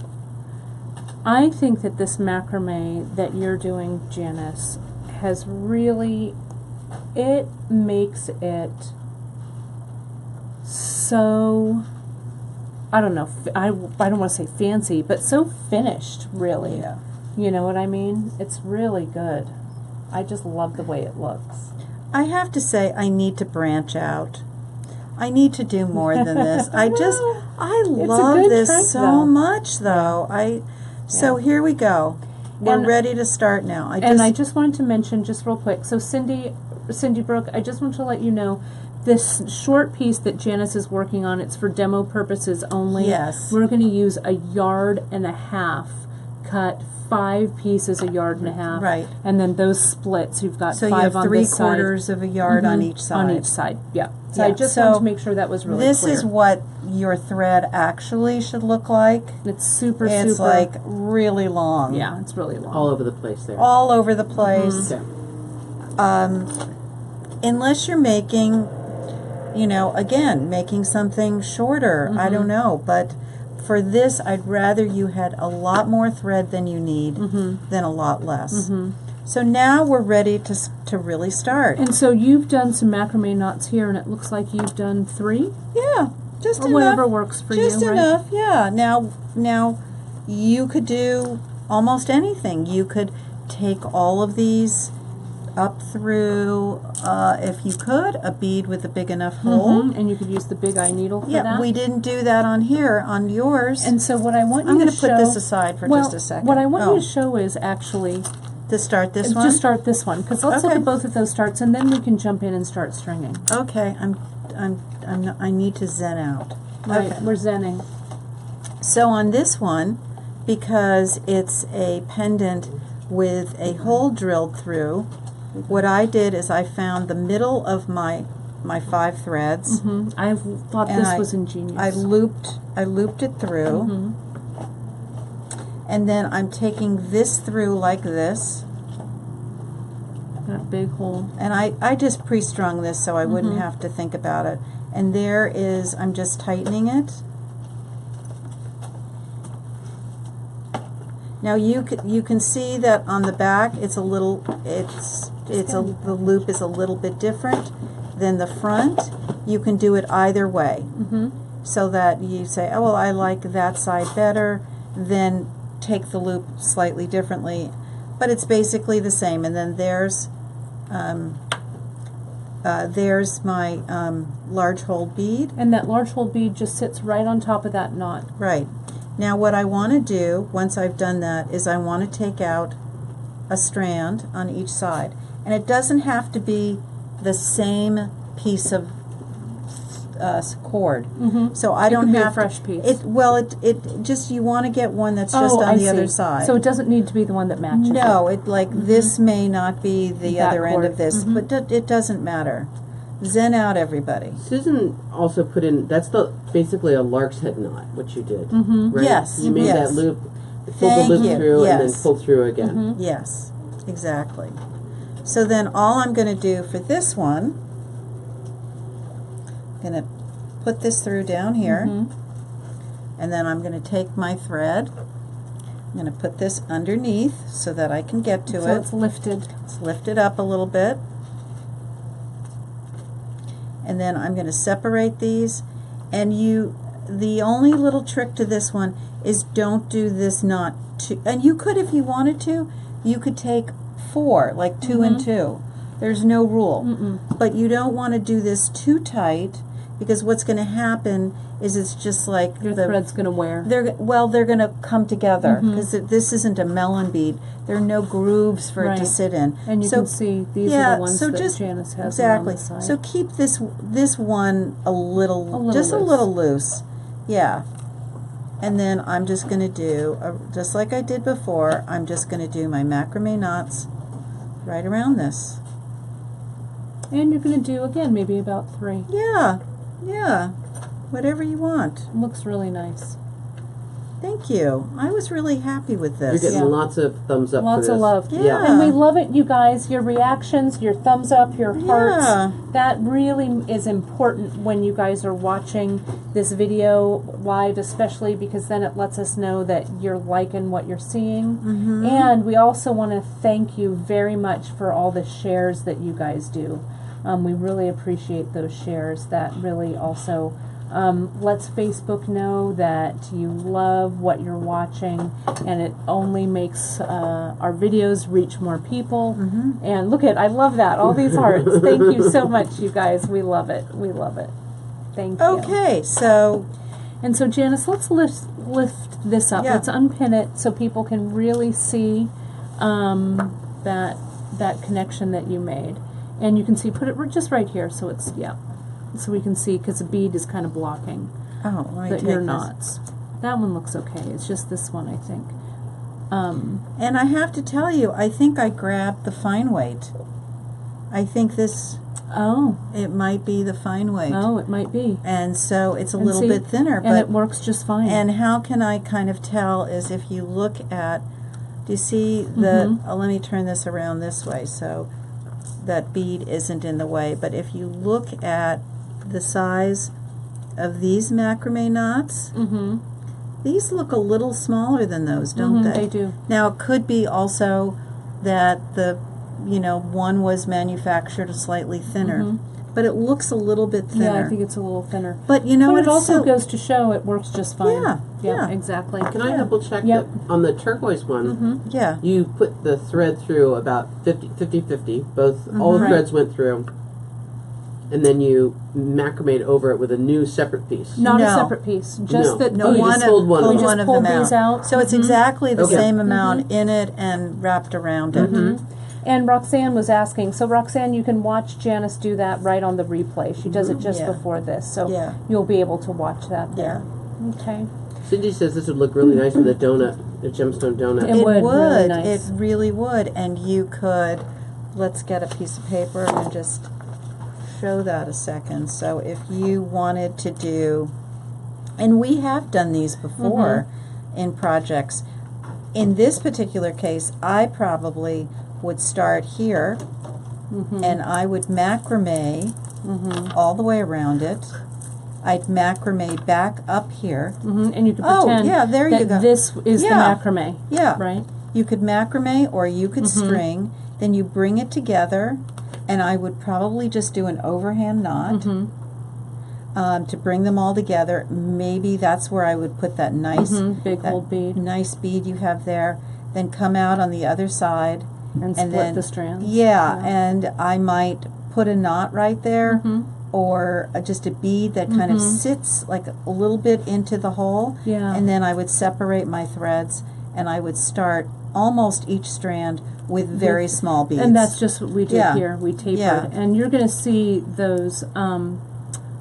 I think that this macrame that you're doing, Janice, has really, it makes it so, I don't know, I don't want to say fancy, but so finished, really. Yeah. You know what I mean? It's really good. I just love the way it looks. I have to say, I need to branch out. I need to do more than this. I love this trick, so though. much, though. So here we go. We're ready to start now. I just wanted to mention, just real quick, so Cindy Brooke, I just want to let you know, this short piece that Janice is working on, it's for demo purposes only. Yes. We're going to use 1.5 yards, cut 5 pieces 1.5 yards. Right. And then those splits, you've got So 5 you have on this side. 3/4 of a yard on each side. On each side, yeah. So Yeah, I just so wanted to make sure that was really clear. This is what your thread actually should look like. It's super, It's like really long. yeah, it's really long. All over the place there. All over the place. Okay. Unless you're making, again, making something shorter. I don't know. But for this, I'd rather you had a lot more thread than you need than a lot less. So now we're ready to really start. And so you've done some macrame knots here, and it looks like you've done 3? Yeah, just or enough. whatever works for Just you, right? enough, yeah. Now you could do almost anything. You could take all of these up through, if you could, a bead with a big enough hole. And you could use the big eye needle for Yeah, that. we didn't do that on here, on yours. And so what I want I'm you going to to put show, this aside for just a second. What I want you to show is actually to start this one? just start this one, because let's look Okay. at both of those starts, and then we can jump in and start stringing. Okay, I need to zen out. Right, Okay. we're zenning. So on this one, because it's a pendant with a hole drilled through, what I did is I found the middle of my 5 threads. I thought And this was ingenious. I looped it through, and then I'm taking this through like this, that big hole. and I just pre-strung this so I wouldn't have to think about it. And there is, I'm just tightening it. Now you can see that on the back it's a little, the loop is a little bit different than the front. You can do it either way, so that you say, oh well, I like that side better, then take the loop slightly differently, but it's basically the same. And then there's my large hole bead. And that large hole bead just sits right on top of that knot. Right. Now what I want to do, once I've done that, is I want to take out a strand on each side. And it doesn't have to be the same piece of cord. So I don't could be a have fresh piece. It just, you want to get one that's just on the other side. So it doesn't need to be the one that matches. No, it like this may not be the That other end cord. of this, but it doesn't matter. Zen out, everybody. Susan also put in, that's basically a lark's head knot, what you did. Right? Yes, You made yes. that loop, pulled Thank the loop you, through, and yes. then pulled through again. Yes, exactly. So then all I'm going to do for this one, I'm going to put this through down here, and then I'm going to take my thread, I'm going to put this underneath so that I can get to So it. it's lifted. Let's lift it up a little bit. And then I'm going to separate these. And the only little trick to this one is don't do this knot too, and you could, if you wanted to, you could take 4, like 2 and 2. There's no rule. But you don't want to do this too tight, because what's going to happen is it's just like Your the thread's going to wear. they're going to come together, because this isn't a melon bead. There are no grooves for it to Right. sit in. And you So can see these yeah, are the ones so that just Janice has exactly. on the side. So keep this one a little loose. a little loose. Yeah. And then I'm just going to do, just like I did before, I'm just going to do my macrame knots right around this. And you're going to do, again, maybe about 3. Yeah, yeah, whatever you want. Looks really nice. Thank you. I was really happy with You're this. getting Yeah. lots of thumbs up Lots for of this. love. Yeah. And we love it, you guys. Your reactions, your thumbs up, your hearts. Yeah. That really is important when you guys are watching this video live, especially because then it lets us know that you're liking what you're seeing. And we also want to thank you very much for all the shares that you guys do. We really appreciate those shares. That really also lets Facebook know that you love what you're watching, and it only makes our videos reach more people. And look at, I love that, all these hearts. Thank you so much, you guys. We love it. We love it. Thank you. Okay, so And so, Janice, let's lift this up. Yeah. Let's unpin it so people can really see that connection that you made. And you can see, put it just right here, so it's, so we can see, because the bead is kind of blocking let me take your this. knots. That one looks okay. It's just this one, I think. And I have to tell you, I think I grabbed the fine weight. I think this, it might be the fine weight. Oh, it might be. And so it's a And little see, bit thinner. And but it works just fine. And how can I kind of tell is if you look at, do you see the, let me turn this around this way so that bead isn't in the way. But if you look at the size of these macrame knots, these look a little smaller than those, don't they? They do. Now, it could be also that the, one was manufactured slightly thinner, but it looks a little bit thinner. Yeah, I think it's a little thinner. But you know But what? it also still, goes to show it works just fine. Yeah. Exactly. Can I double check Yep. that on the turquoise one, yeah. you put the thread through about 50-50, both, all the Right. threads went through, and then you macrameed over it with a new separate piece. Not a No. separate piece. Just No. that No, you one just pulled one pulled of them. one of pulled them these out. out. So it's exactly the Okay. same amount in it and wrapped around it. And Roxanne was asking, so Roxanne, you can watch Janice do that right on the replay. She does it just Yeah. before this, so Yeah. you'll be able to watch that there. Okay. Cindy says this would look really nice with a donut, a gemstone donut. It would, really nice. It really would. And you could, let's get a piece of paper and just show that a second. So if you wanted to do, and we have done these before in projects. In this particular case, I probably would start here and I would macrame all the way around it. I'd macrame back up here. And you can Oh, pretend yeah, there that you go. this is Yeah. the macrame, Yeah. right? You could macrame or you could string, then you bring it together, and I would probably just do an overhand knot to bring them all together. Maybe that's where I would put that nice Big that old bead. nice bead you have there. Then come out on the other side. And split then, the strands. Yeah, and I might put a knot right there, or just a bead that kind of sits like a little bit into the hole. Yeah. And then I would separate my threads, and I would start almost each strand with very small beads. And that's just what we did Yeah. here. We tapered. Yeah. And you're going to see those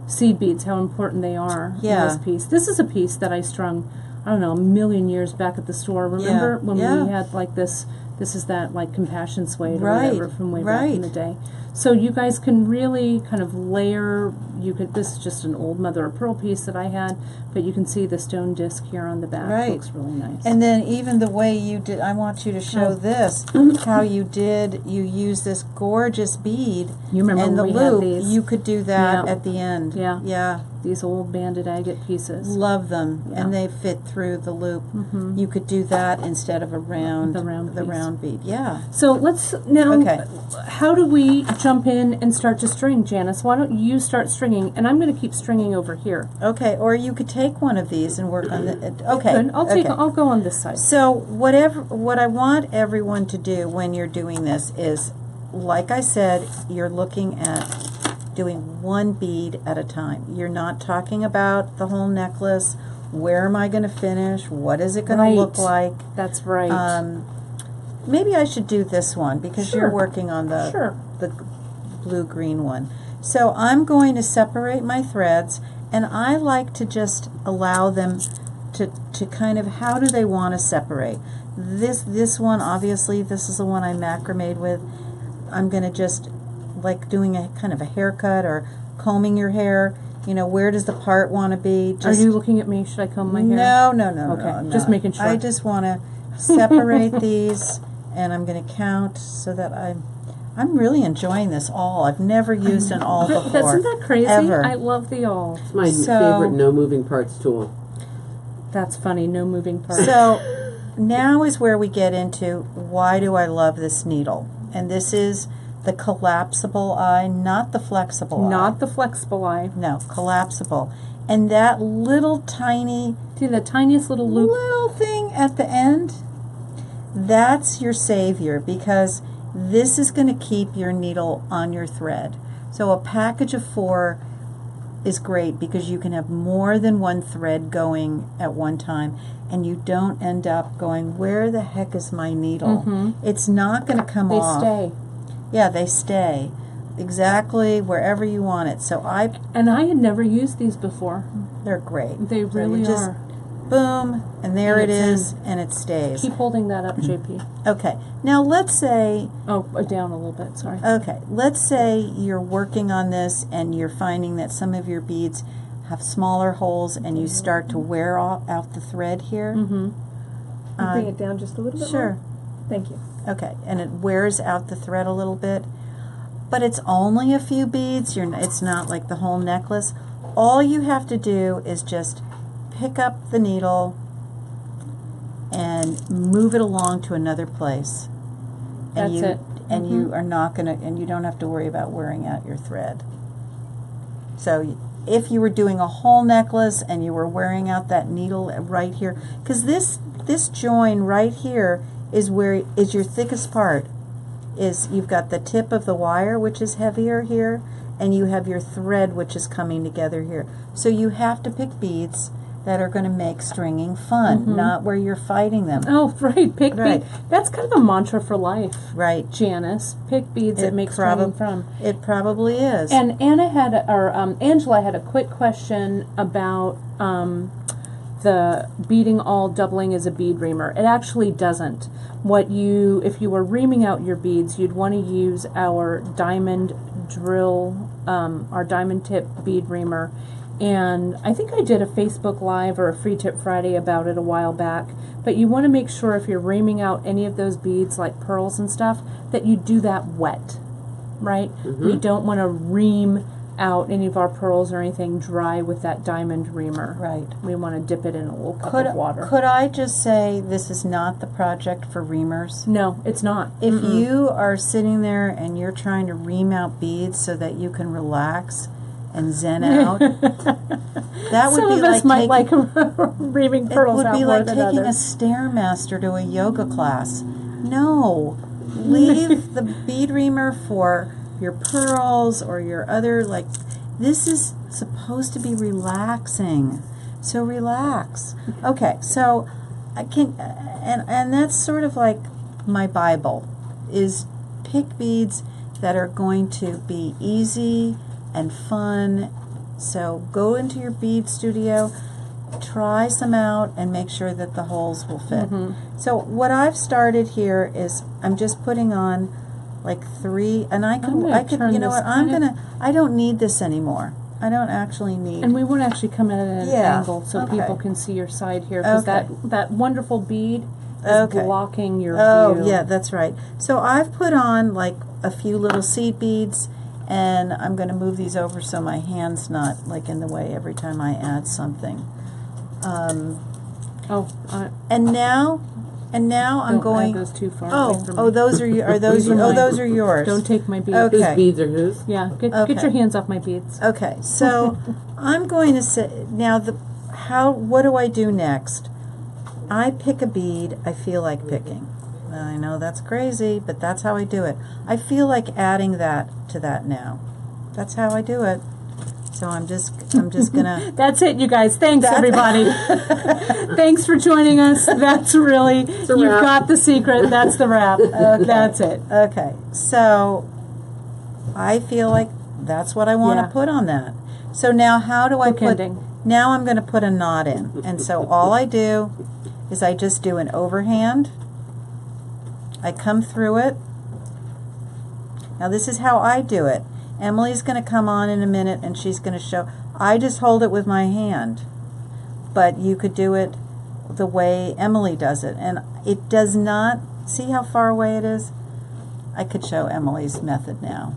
seed beads, how important they are in Yeah. this piece. This is a piece that I strung, I don't know, a million years back at the store. Remember when Yeah. we had like this is that like compassion suede or Right. whatever from way back in Right. the day. So you guys can really kind of layer you could, this is just an old mother of pearl piece that I had, but you can see the stone disc here on the back. Right. Looks really nice. And then even the way you did, I want you to show this, how you use this gorgeous bead You remember and the when we had loop. these? You could do that Yeah. at the end. Yeah. Yeah. These old banded agate pieces. Love them, Yeah. and they fit through the loop. You could do that instead of a round, The round piece. round bead. Yeah. So let's now. Okay. How do we jump in and start to string, Janice? Why don't you start stringing, and I'm going to keep stringing over here. Okay. Or you could take one of these and work on the. Okay. Good. Okay. I'll go on this side. So what I want everyone to do when you're doing this is, like I said, you're looking at doing one bead at a time. You're not talking about the whole necklace. Where am I going to finish? What is it going to look like? That's right. Maybe I should do this one because Sure. you're working on the Sure. the blue-green one. So I'm going to separate my threads, and I like to just allow them to kind of, how do they want to separate? This one, obviously, this is the one I macrameed with. I'm going to just, like doing a kind of a haircut or combing your hair, you know, where does the part want to be? Are you looking at me? Should I comb my hair? No, Okay, I'm just not. making sure. I just want to separate these, and I'm going to count so that I'm really enjoying this awl. I've never used an awl before. Isn't that crazy? Ever. I love the awl. It's my favorite no moving parts tool. That's funny. No moving parts. So now is where we get into why do I love this needle. And this is the collapsible eye, not the flexible eye. Not the flexible eye. No, collapsible. And that little tiny, See the tiniest little loop? little thing at the end, that's your savior, because this is going to keep your needle on your thread. So a package of 4 is great because you can have more than one thread going at one time, and you don't end up going, where the heck is my needle? It's not going to come They off. stay. Yeah, they stay exactly wherever you want it. So And I had never used these before. they're great. They So really you just are. boom, and there And it it's is, and it stays. Keep holding that up, JP. Okay, now let's say, Oh, down a little bit, sorry. okay, let's say you're working on this and you're finding that some of your beads have smaller holes and you start to wear out the thread here. Bring it down just a little bit Sure. more? Thank you. Okay, and it wears out the thread a little bit, but it's only a few beads. It's not like the whole necklace. All you have to do is just pick up the needle and move it along to another place. And That's it. And you are not gonna, and you don't have to worry about wearing out your thread. So if you were doing a whole necklace and you were wearing out that needle right here, because this join right here is where is your thickest part. Is you've got the tip of the wire, which is heavier here, and you have your thread, which is coming together here. So you have to pick beads that are going to make stringing fun, not where you're fighting them. Oh, right. Pick Right. beads. That's kind of a mantra for life, Right. Janice. Pick beads that It make stringing fun. It probably is. And Angela had a quick question about the beading all doubling as a bead reamer. It actually doesn't. If you were reaming out your beads, you'd want to use our diamond drill, our diamond tip bead reamer. And I think I did a Facebook Live or a Free Tip Friday about it a while back. But you want to make sure if you're reaming out any of those beads, like pearls and stuff, that you do that wet, right? We don't want to ream out any of our pearls or anything dry with that diamond reamer. Right. We want to dip it in a little cup of water. Could I just say this is not the project for reamers? No, it's not. If you are sitting there and you're trying to ream out beads so that you can relax and zen out, that would Some be of like us might taking, like reaming it pearls would out be more like than taking a others. stairmaster to a yoga class. No, leave the bead reamer for your pearls or your other, like, this is supposed to be relaxing. So relax. Okay, so I can, and that's sort of like my Bible, is pick beads that are going to be easy and fun. So go into your bead studio, try some out, and make sure that the holes will fit. So what I've started here is I'm just putting on like 3, and I could, turn you know this what, kind of- I don't need this anymore. actually need. And we want to actually come in at an Yeah, angle so okay. people can see your side here, because Okay. that wonderful bead is Okay. blocking your Oh, view. yeah, that's right. So I've put on like a few little seed beads, and I'm going to move these over so my hand's not like in the way every time I add something. Oh, And now I'm don't going. add those too far away from me. Those are are those These are mine. those are yours. Don't take my beads. Okay. Whose beads are whose? Yeah, get Okay. your hands off my beads. Okay, so I'm going to say now what do I do next? I pick a bead I feel like picking. I know that's crazy, but that's how I do it. I feel like adding that to that now. That's how I do it. So I'm just gonna. That's it, you guys. Thanks, everybody. Thanks for joining us. That's really, a you've wrap. got the secret. That's the wrap. That's it. Okay, so I feel like that's what I want to Yeah. put on that. So now how do I put? Bookending. Now I'm going to put a knot in, and so all I do is I just do an overhand. I come through it. Now this is how I do it. Emily's going to come on in a minute and she's going to show. I just hold it with my hand, but you could do it the way Emily does it, and it does not. See how far away it is? I could show Emily's method now.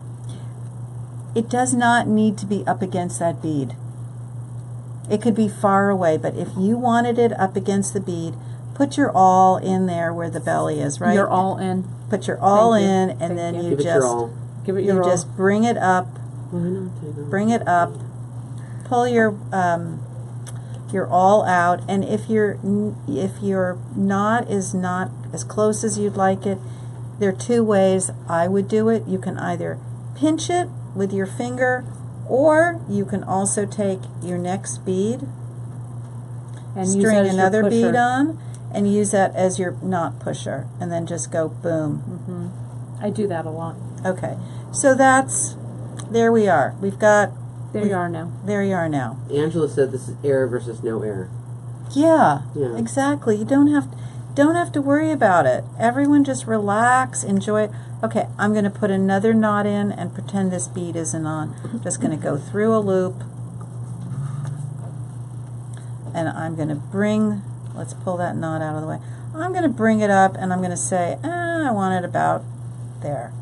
It does not need to be up against that bead. It could be far away, but if you wanted it up against the bead, put your all in there where the belly is, right? You're all in. Put your all Thank you. in, and Thank then you. you Give it just your all. Give it you your all. just bring it up, Why not? Taylor? bring it up, pull your all out, and if your knot is not as close as you'd like it, there are two ways I would do it. You can either pinch it with your finger, or you can also take your next bead, And use string that as your another pusher. bead on, and use that as your knot pusher, and then just go boom. I do that a lot. Okay, so there we are. We've got, There you are now. there you are now. Angela said this is air versus no air. Yeah, Yeah. exactly. You don't have to worry about it. Everyone just relax, enjoy it. Okay, I'm going to put another knot in and pretend this bead isn't on. I'm just going to go through a loop, and I'm going to let's pull that knot out of the way. I'm going to bring it up, and I'm going to say, I want it about there.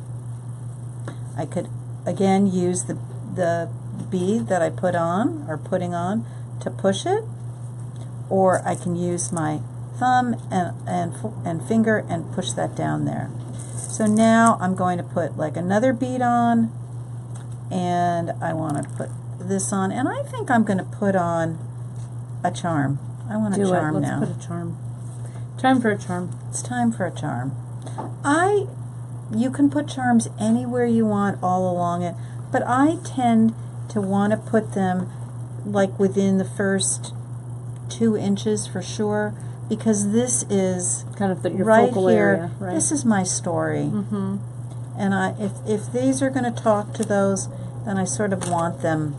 I could, again, use the bead that I put on, or putting on, to push it, or I can use my thumb and finger and push that down there. So now I'm going to put like another bead on, and I want to put this on, and I think I'm going to put on a charm. I want a Do charm it. Let's now. put a charm. Time for a charm. It's time for a charm. You can put charms anywhere you want all along it, but I tend to want to put them like within the first 2 inches for sure, because this is Kind of your right focal here. area. Right. This is my story, and if these are going to talk to those, then I sort of want them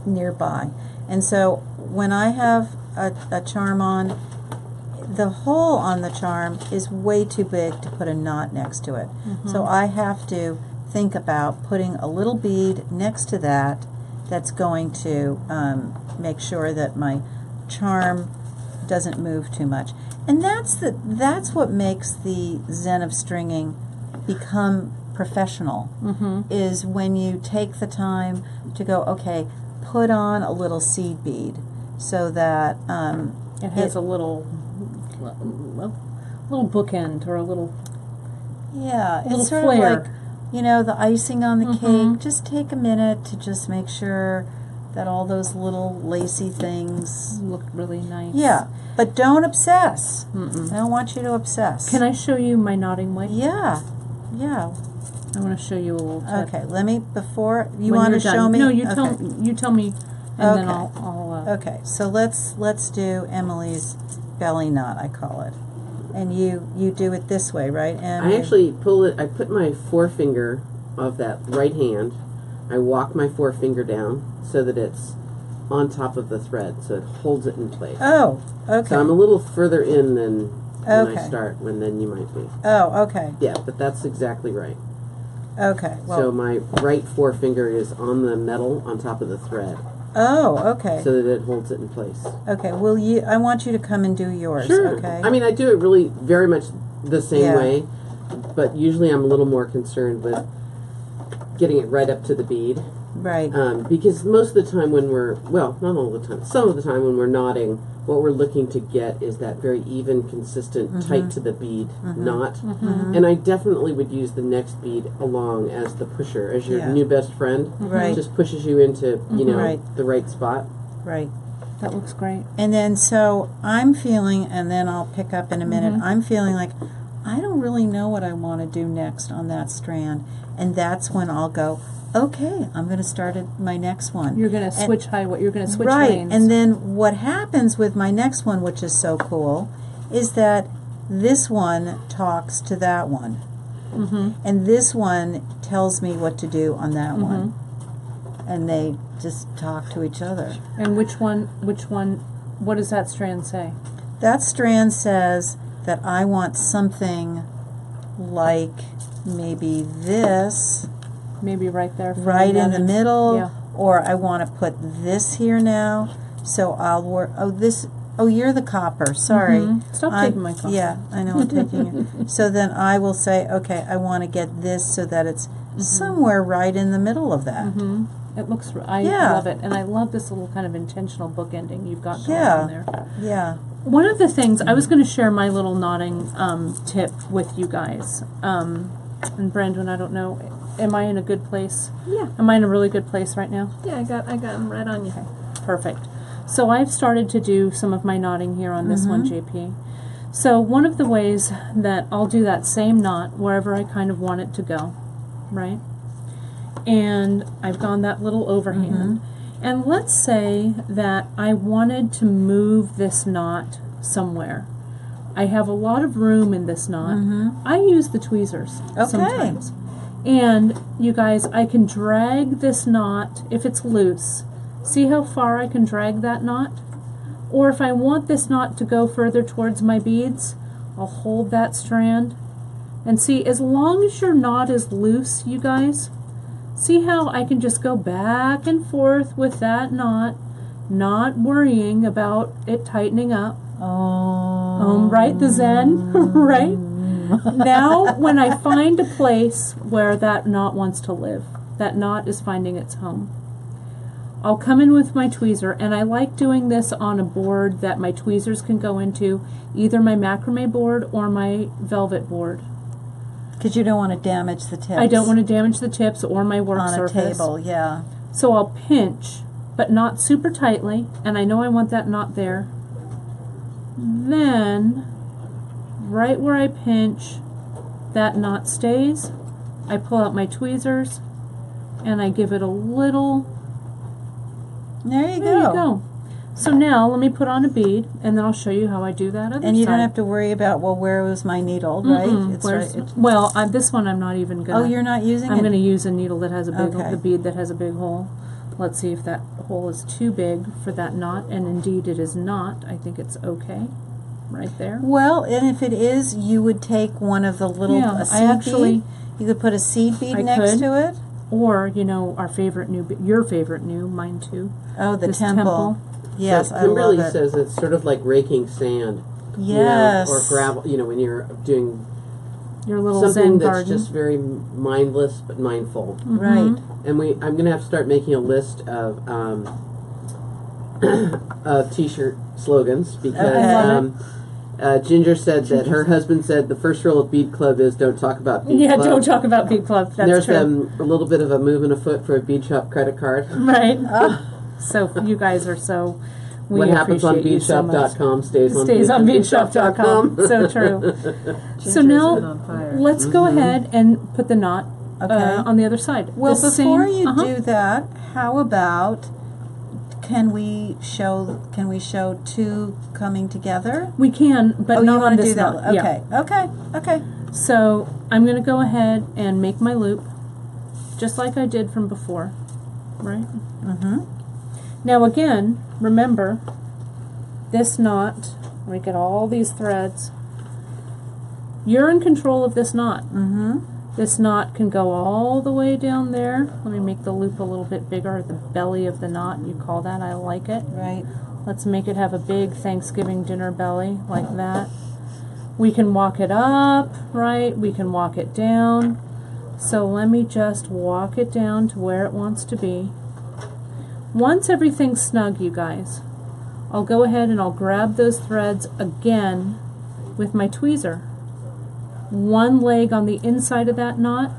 nearby. And so when I have a charm on, the hole on the charm is way too big to put a knot next to it. So I have to think about putting a little bead next to that's going to make sure that my charm doesn't move too much. And that's what makes the Zen of stringing become professional, is when you take the time to go, okay, put on a little seed bead so that It has a little bookend, or a little. yeah, little it's sort flare. of like, the icing on the cake. Just take a minute to just make sure that all those little lacy things. Look really nice. Yeah, but don't obsess. I don't want you to obsess. Can I show you my knotting way? Yeah. I want to show you a little tip. Okay, let me, before, you When want you're to show done. me? No, you Okay. tell me, and then Okay. I'll Okay, so let's do Emily's belly knot, I call it. And you do it this way, right? And I actually I put my forefinger of that right hand, I walk my forefinger down so that it's on top of the thread, so it holds it in place. Oh, okay. So I'm a little further in than when Okay. I start, than you might be. Oh, okay. Yeah, but that's exactly right. Okay. Well. So my right forefinger is on the metal on top of the thread, Oh, okay. so that it holds it in place. Okay. Will you? I want you to come and do yours. Sure. Okay. I mean, I do it really very much the same Yeah. way, but usually I'm a little more concerned with getting it right up to the bead. Right. Because most of the time when not all the time, some of the time when we're knotting, what we're looking to get is that very even, consistent, tight to the bead knot. And I definitely would use the next bead along as the pusher, as your Yeah. new best friend. Right. Just pushes you into, Right. the right spot. Right. That looks great. And then so I'm feeling, and then I'll pick up in a minute. I'm feeling like I don't really know what I want to do next on that strand, and that's when I'll go, okay, I'm going to start my next one. You're going to switch you're going to switch right. lanes. And then what happens with my next one, which is so cool, is that this one talks to that one. And this one tells me what to do on that one. And they just talk to each other. And which one, what does that strand say? That strand says that I want something like maybe this Maybe right there. For right in the middle, Yeah. or I want to put this here now. So I'll work. Oh, you're the copper. Sorry. Stop taking my copper. Yeah, I know I'm taking it. So then I will say, okay, I want to get this so that it's somewhere right in the middle of that. It looks, I Yeah. love it. And I love this little kind of intentional book ending you've got going Yeah. on there. Yeah. One of the things, I was going to share my little knotting tip with you guys. And Brandon, I don't know, am I in a good place? Yeah. Am I in a really good place right now? Yeah, I got them right on you. Perfect. So I've started to do some of my knotting here on this one, JP. So one of the ways that I'll do that same knot wherever I kind of want it to go, right? And I've gone that little overhand. And let's say that I wanted to move this knot somewhere. I have a lot of room in this knot. I use the tweezers sometimes. And you guys, I can drag this knot if it's loose. See how far I can drag that knot? Or if I want this knot to go further towards my beads, I'll hold that strand. And see, as long as your knot is loose, you guys, see how I can just go back and forth with that knot, not worrying about it tightening up. Right, the Zen, right? Now, when I find a place where that knot wants to live, that knot is finding its home, I'll come in with my tweezer, and I like doing this on a board that my tweezers can go into, either my macrame board or my velvet board. Because you don't want to damage the tips. I don't want to damage the tips or my work on surface. a table, yeah. So I'll pinch, but not super tightly, and I know I want that knot there. Then, right where I pinch, that knot stays. I pull out my tweezers, and I give it a little. There you There go. you go. So now let me put on a bead, and then I'll show you how I do that other And you don't side. have to worry about, well, where was my needle, right? Where's- right. well, this one I'm not even gonna. Oh, you're not using I'm it? going to use a needle that has a big, Okay. the bead that has a big hole. Let's see if that hole is too big for that knot, and indeed it is not. I think it's okay, right there. Well, and if it is, you would take one of the little Yeah, a I seed actually- bead. You could put a seed bead I next could. to it. Or our favorite your favorite new, mine too. Oh, the This temple. Yes, So I love Kimberly it. says it's sort of like raking sand. Yes. Or gravel, when you're doing Your little something Zen that's garden. just very mindless but mindful. Right. And I'm going to have to start making a list of of T-shirt slogans because Okay. Ginger said that her husband said the first rule of Bead Club is don't talk about Bead Yeah, Club. don't talk about Bead Club. That's There's true. a little bit of a movement afoot for a bead shop credit card. Right. So you guys are so. We What happens on appreciate you so much. beadshop.com stays on Stays on beadshop.com. beadshop.com. So true. So Ginger's now been on fire. let's go ahead and put the knot Okay. on the other side. Well, The before same- you do that, how about can we show two coming together? we can, but oh, not you on want to this do that? knot. Yeah. Okay. So I'm going to go ahead and make my loop, just like I did from before, right? Now again, remember, this knot, let me get all these threads. You're in control of this knot. This knot can go all the way down there. Let me make the loop a little bit bigger, the belly of the knot, you call that, I like it. Right. Let's make it have a big Thanksgiving dinner belly, like that. We can walk it up, right? We can walk it down. So let me just walk it down to where it wants to be. Once everything's snug, you guys, I'll go ahead and I'll grab those threads again with my tweezer. One leg on the inside of that knot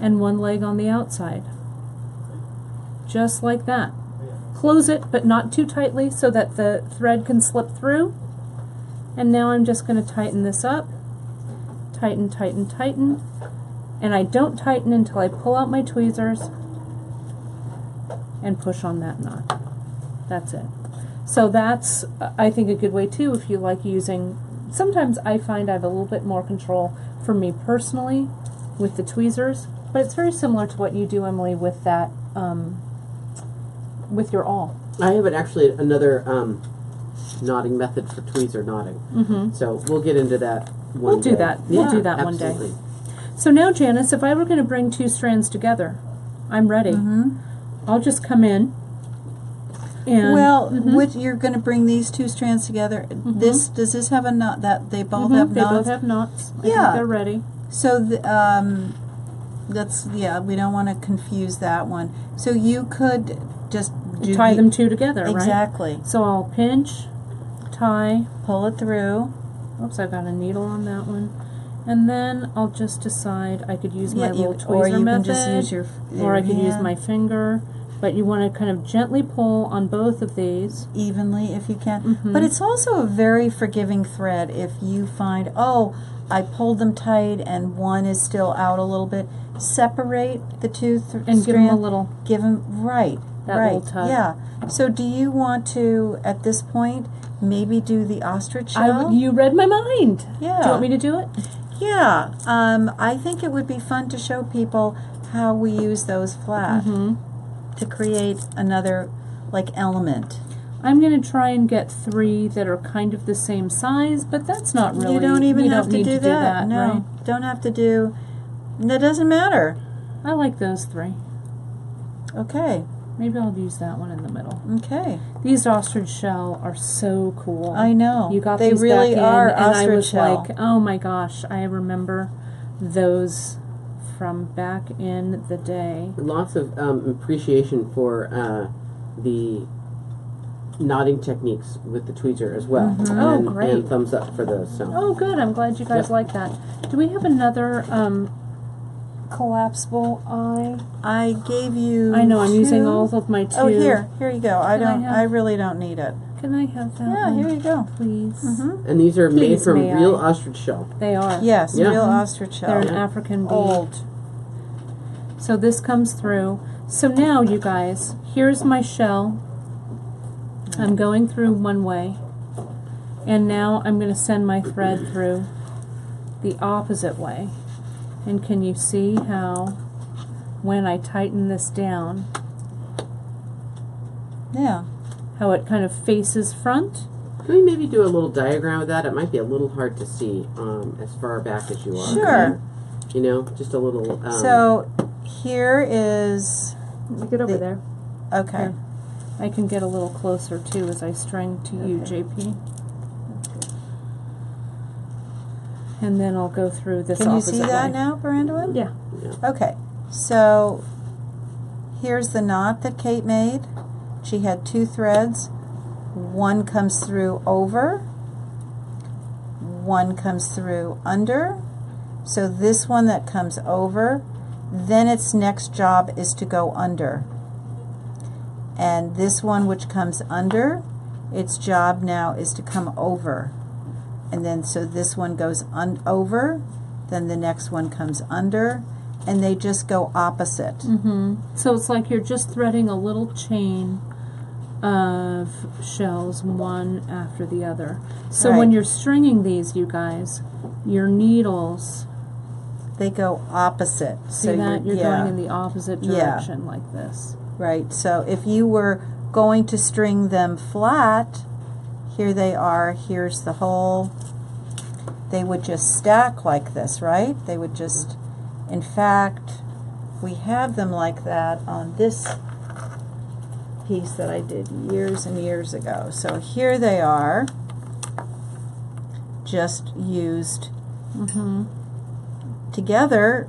and one leg on the outside. Just like that. Close it, but not too tightly so that the thread can slip through. And now I'm just going to tighten this up. Tighten, tighten, tighten. And I don't tighten until I pull out my tweezers and push on that knot. That's it. So that's, I think, a good way too if you like using, sometimes I find I have a little bit more control for me personally with the tweezers, but it's very similar to what you do, Emily, with that, with your awl. I have actually another knotting method for tweezer knotting. Mm-hmm. So we'll get into that one day. We'll do that. We'll do that absolutely. one day. So now, Janice, if I were going to bring two strands together, I'm ready. Mm-hmm. I'll just come in. And, Well, which you're going to bring these two strands together. Does this have a knot? That they both have they knots. both have knots. I Yeah. think they're ready. So that's we don't want to confuse that one. So you could just Tie them two together, right? exactly. So I'll pinch, tie. Pull it through. Oops, I've got a needle on that one. And then I'll just decide I could use my Yeah, little or tweezer you method, can just use your or I could use hand my finger. But you want to kind of gently pull on both of these. evenly if you can. Mhm. But it's also a very forgiving thread if you find, oh, I pulled them tight and one is still out a little bit. Separate the two And give them a little, Give them that right. little tug. Yeah. So do you want to, at this point, maybe do the ostrich shell? you read my mind. Yeah. Do you want me to do it? Yeah. I think it would be fun to show people how we use those flat to create another element. I'm going to try and get 3 that are kind of the same size, but that's not really. You don't even have to need do that. No, right? don't have to do. That doesn't matter. I like those 3. Okay. Maybe I'll use that one in the middle. Okay. These ostrich shell are so cool. I know. You got they these really back are in, and I ostrich was shell. like, oh my gosh, I remember those from back in the day. Lots of appreciation for the knotting techniques with the tweezer as well. Mhm. Oh, And, great. and thumbs up for those. So. Oh, good. I'm glad you guys Yep. like that. Do we have another collapsible eye? I gave you. I know. I'm using 2. all of my 2. Oh, here you go. I Can I don't. have- I really don't need it. Can I have that Yeah, one? here you go. Please. Mm-hmm. And these are made Please, from may real I? ostrich shell. They are. Yes, Yeah. real ostrich shell. They're an African bead. Old. So this comes through. So now, you guys, here's my shell. I'm going through one way. And now I'm going to send my thread through the opposite way. And can you see how when I tighten this down, Yeah. how it kind of faces front? Can we maybe do a little diagram of that? It might be a little hard to see as far back as you are. Sure. You know, just a little. So here is. Let me get over The- there. Okay. Here. I can get a little closer too as I string to you, Okay. JP. And then I'll go through this Can you opposite see that way. now, Brandon? Yeah. Okay. So here's the knot that Kate made. She had 2 threads. One comes through over. One comes through under. So this one that comes over, then its next job is to go under. And this one which comes under, its job now is to come over. And then so this one goes over, then the next one comes under, and they just go opposite. Mm-hmm. So it's like you're just threading a little chain of shells one after the other. So when Right. you're stringing these, you guys, your needles, They go opposite. see that? You're yeah, going in the opposite Yeah. direction like this. right. So if you were going to string them flat, here they are, here's the hole. They would just stack like this, right? They would just, In fact, we have them like that on this piece that I did years and years ago. So here they are, just used together,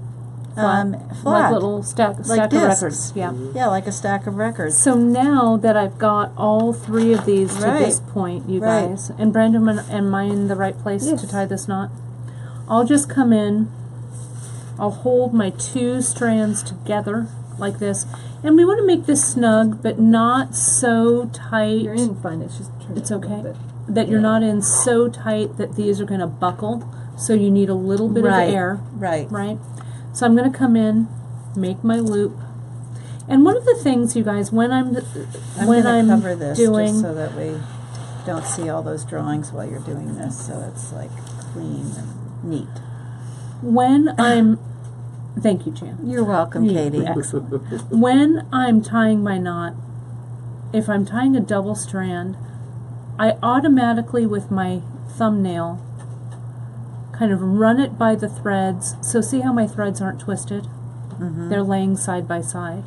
flat. Like little stack Like of discs. records. Yeah. Yeah, like a stack of records. So now that I've got all three of these to Right. this point, you Right. guys, and Brandon, am I in the right place Yes. to tie this knot? I'll just come in, I'll hold my two strands together like this, and we want to make this snug, but not so tight. You're in fine. It's just turned It's a okay. little bit. That you're not in so tight that these are going to buckle, so you need a little bit Right. of air. Right. Right? So I'm going to come in, make my loop. And one of the things, you guys, when I'm gonna cover this doing, just so that we don't see all those drawings while you're doing this, so it's like clean and neat. when I'm, thank you, Jan. You're welcome, Katie. Excellent. When I'm tying my knot, if I'm tying a double strand, I automatically, with my thumbnail, kind of run it by the threads. So see how my threads aren't twisted? They're laying side by side.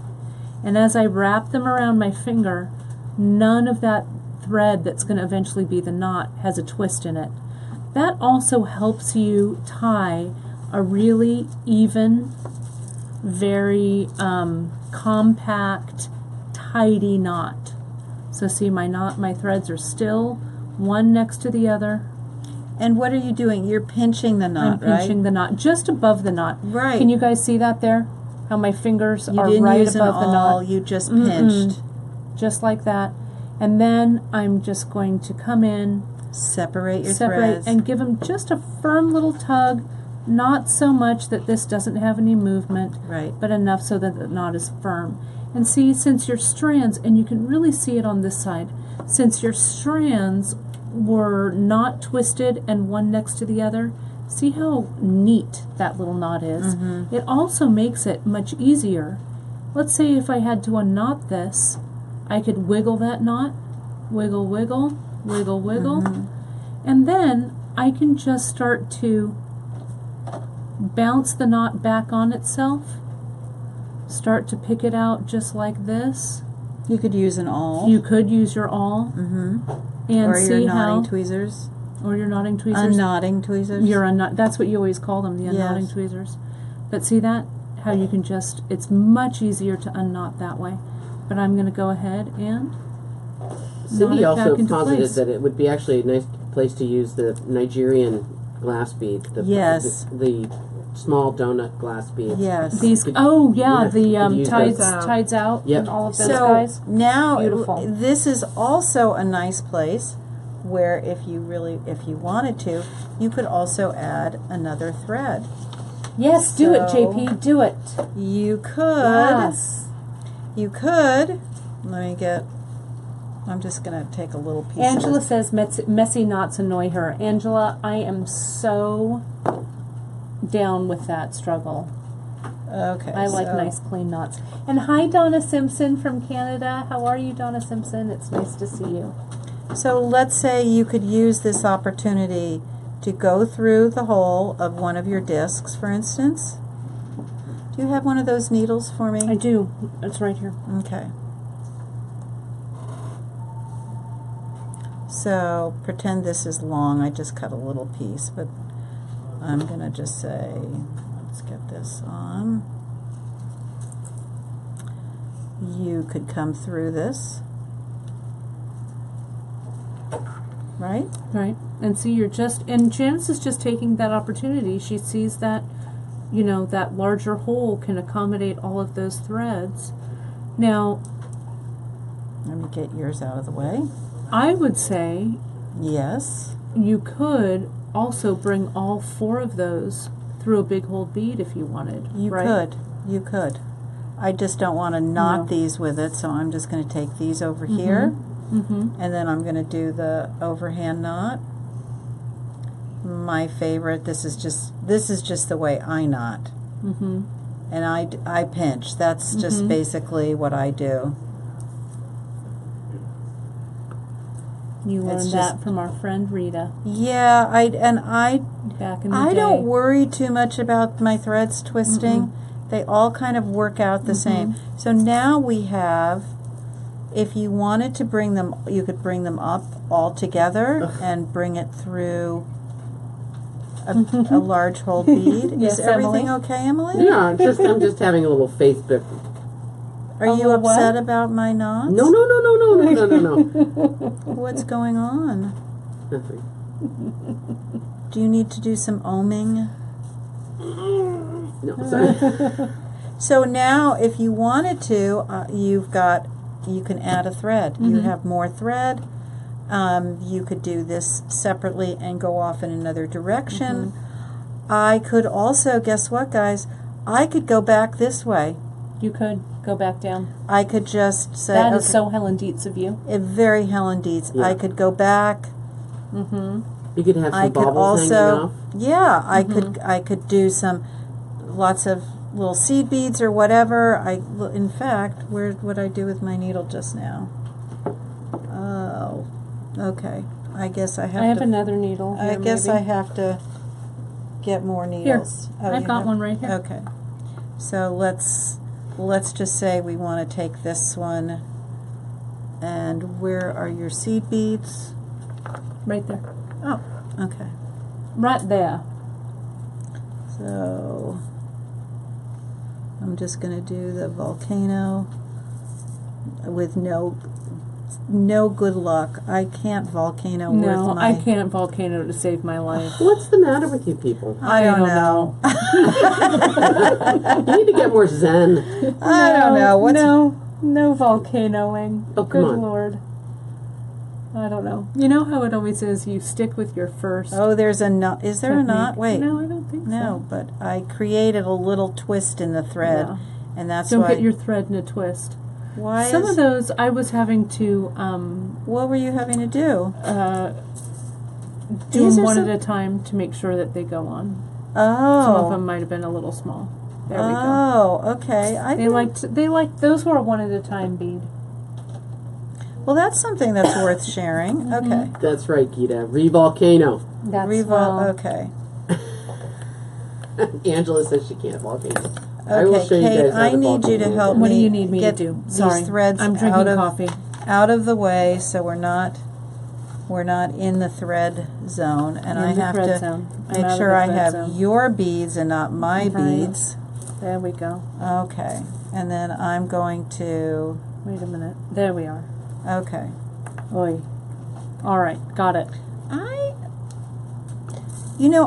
And as I wrap them around my finger, none of that thread that's going to eventually be the knot has a twist in it. That also helps you tie a really even, very compact, tidy knot. So see, my threads are still one next to the other. And what are you doing? You're pinching the knot, I'm pinching the knot just above the knot. Right. Can you guys see that there? How my fingers You are didn't right use an above the awl, knot. you just pinched. Just like that. And then I'm just going to come in, Separate your separate, threads. and give them just a firm little tug. Not so much that this doesn't have any movement, Right. but enough so that the knot is firm. And see, since your strands, and you can really see it on this side, since your strands were not twisted and one next to the other, see how neat that little knot is? It also makes it much easier. Let's say if I had to unknot this, I could wiggle that knot, wiggle, wiggle, wiggle, wiggle, and then I can just start to bounce the knot back on itself, start to pick it out just like this. You could use an awl. You could use your awl, and or see your how, knotting tweezers. or your knotting tweezers. Unknotting tweezers. Your unknot. That's what you always call them, the unknotting Yes. tweezers. But see that? How you can just, it's much easier to unknot that way. But I'm going to go ahead and knot Cindy it also back into posited place. that it would be actually a nice place to use the Nigerian glass bead. Yes. The small donut glass beads. Yes. These, Could- oh yeah, yeah, the could use tides, those. tides out, Yep. and all of those So guys. now Beautiful. this is also a nice place where if you wanted to, you could also add another thread. Yes, do it, So- JP, do it. You could. Yes. You could. Let me get. I'm just gonna take a little piece. Angela of this. says messy knots annoy her. Angela, I am so down with that struggle. Okay. I like so nice clean knots. And hi, Donna Simpson from Canada. How are you, Donna Simpson? It's nice to see you. So let's say you could use this opportunity to go through the hole of one of your discs, for instance. Do you have one of those needles for me? I do. It's right here. Okay. So pretend this is long. I just cut a little piece, but I'm going to just say, let's get this on. You could come through this, right? Right. And see, you're just, and Janice is just taking that opportunity. She sees that, you know, that larger hole can accommodate all of those threads. Now, Let me get yours out of the way. I would say Yes. you could also bring all four of those through a big hole bead if you wanted. You right? could. You could. I just don't want to knot No. these with it, so I'm just going to take these over here, Mm-hmm. and then I'm going to do the overhand knot. My favorite. This is just the way I knot, Mm-hmm. and I pinch. That's just Mhm. basically what I do. You learned It's that just- from our friend Rita Yeah, I back in the day. don't worry too much about my threads twisting. They all kind of work out the same. So now we have, if you wanted to bring them, you could bring them up all together and bring it through a large whole bead. Yes, Is everything Emily? okay, Emily? Yeah, I'm just having a little Facebook. Are you little what? upset about my knots? No. What's going on? Nothing. Do you need to do some oming? No, sorry. So now, if you wanted to, you can add a thread. You have more thread. You could do this separately and go off in another direction. I could also, guess what, guys? I could go back this way. You could go back down. I could just say, That is okay, so Helen Dietz of you. very Helen Dietz. Yeah. I could go back. You could have some I could baubles hanging also, off. yeah, I could do lots of little seed beads or whatever. In fact, where would I do with my needle just now? Oh, okay. I guess I have I have to. another needle here, I guess maybe. I have to get more needles. Oh, I've you got have- one right here. Okay. So let's just say we want to take this one. And where are your seed beads? Right there. Oh, okay. Right there. So I'm just going to do the volcano with no good luck. I can't volcano No, with my... I can't volcano to save my life. What's the matter with you people? I don't know. You need to get more zen. I don't know. What's No volcanoing. Oh, come Good on. Lord. I don't know. You know how it always is, you stick with your first Oh, there's a knot. Is there a knot? technique. Wait. No, I don't think No, so. but I created a little twist in the thread, Yeah. and that's Don't why. get your thread in a twist. why Some is, of those I was having to what were you having to do? do These them are one some- at a time to make sure that they go on. Oh. Some of them might have been a little small. There we go. Oh, okay. They liked those were a one at a time bead. Well, that's something that's worth sharing. Mm-hmm. Okay. That's right, Gita. Revolcano. That's Okay. Angela says she can't volcano. I will Okay, show you Kate, guys how I to need you to volcano. help What do me you need me to get do? these Sorry, threads I'm drinking out of coffee. out of the way, so we're not in the thread zone, and I In the have thread to zone. I'm make out of sure the I thread have zone. your beads and not my Right. beads. There we go. Okay, and then I'm going to. Wait a minute. There we are. Okay, Oi. All right, got it.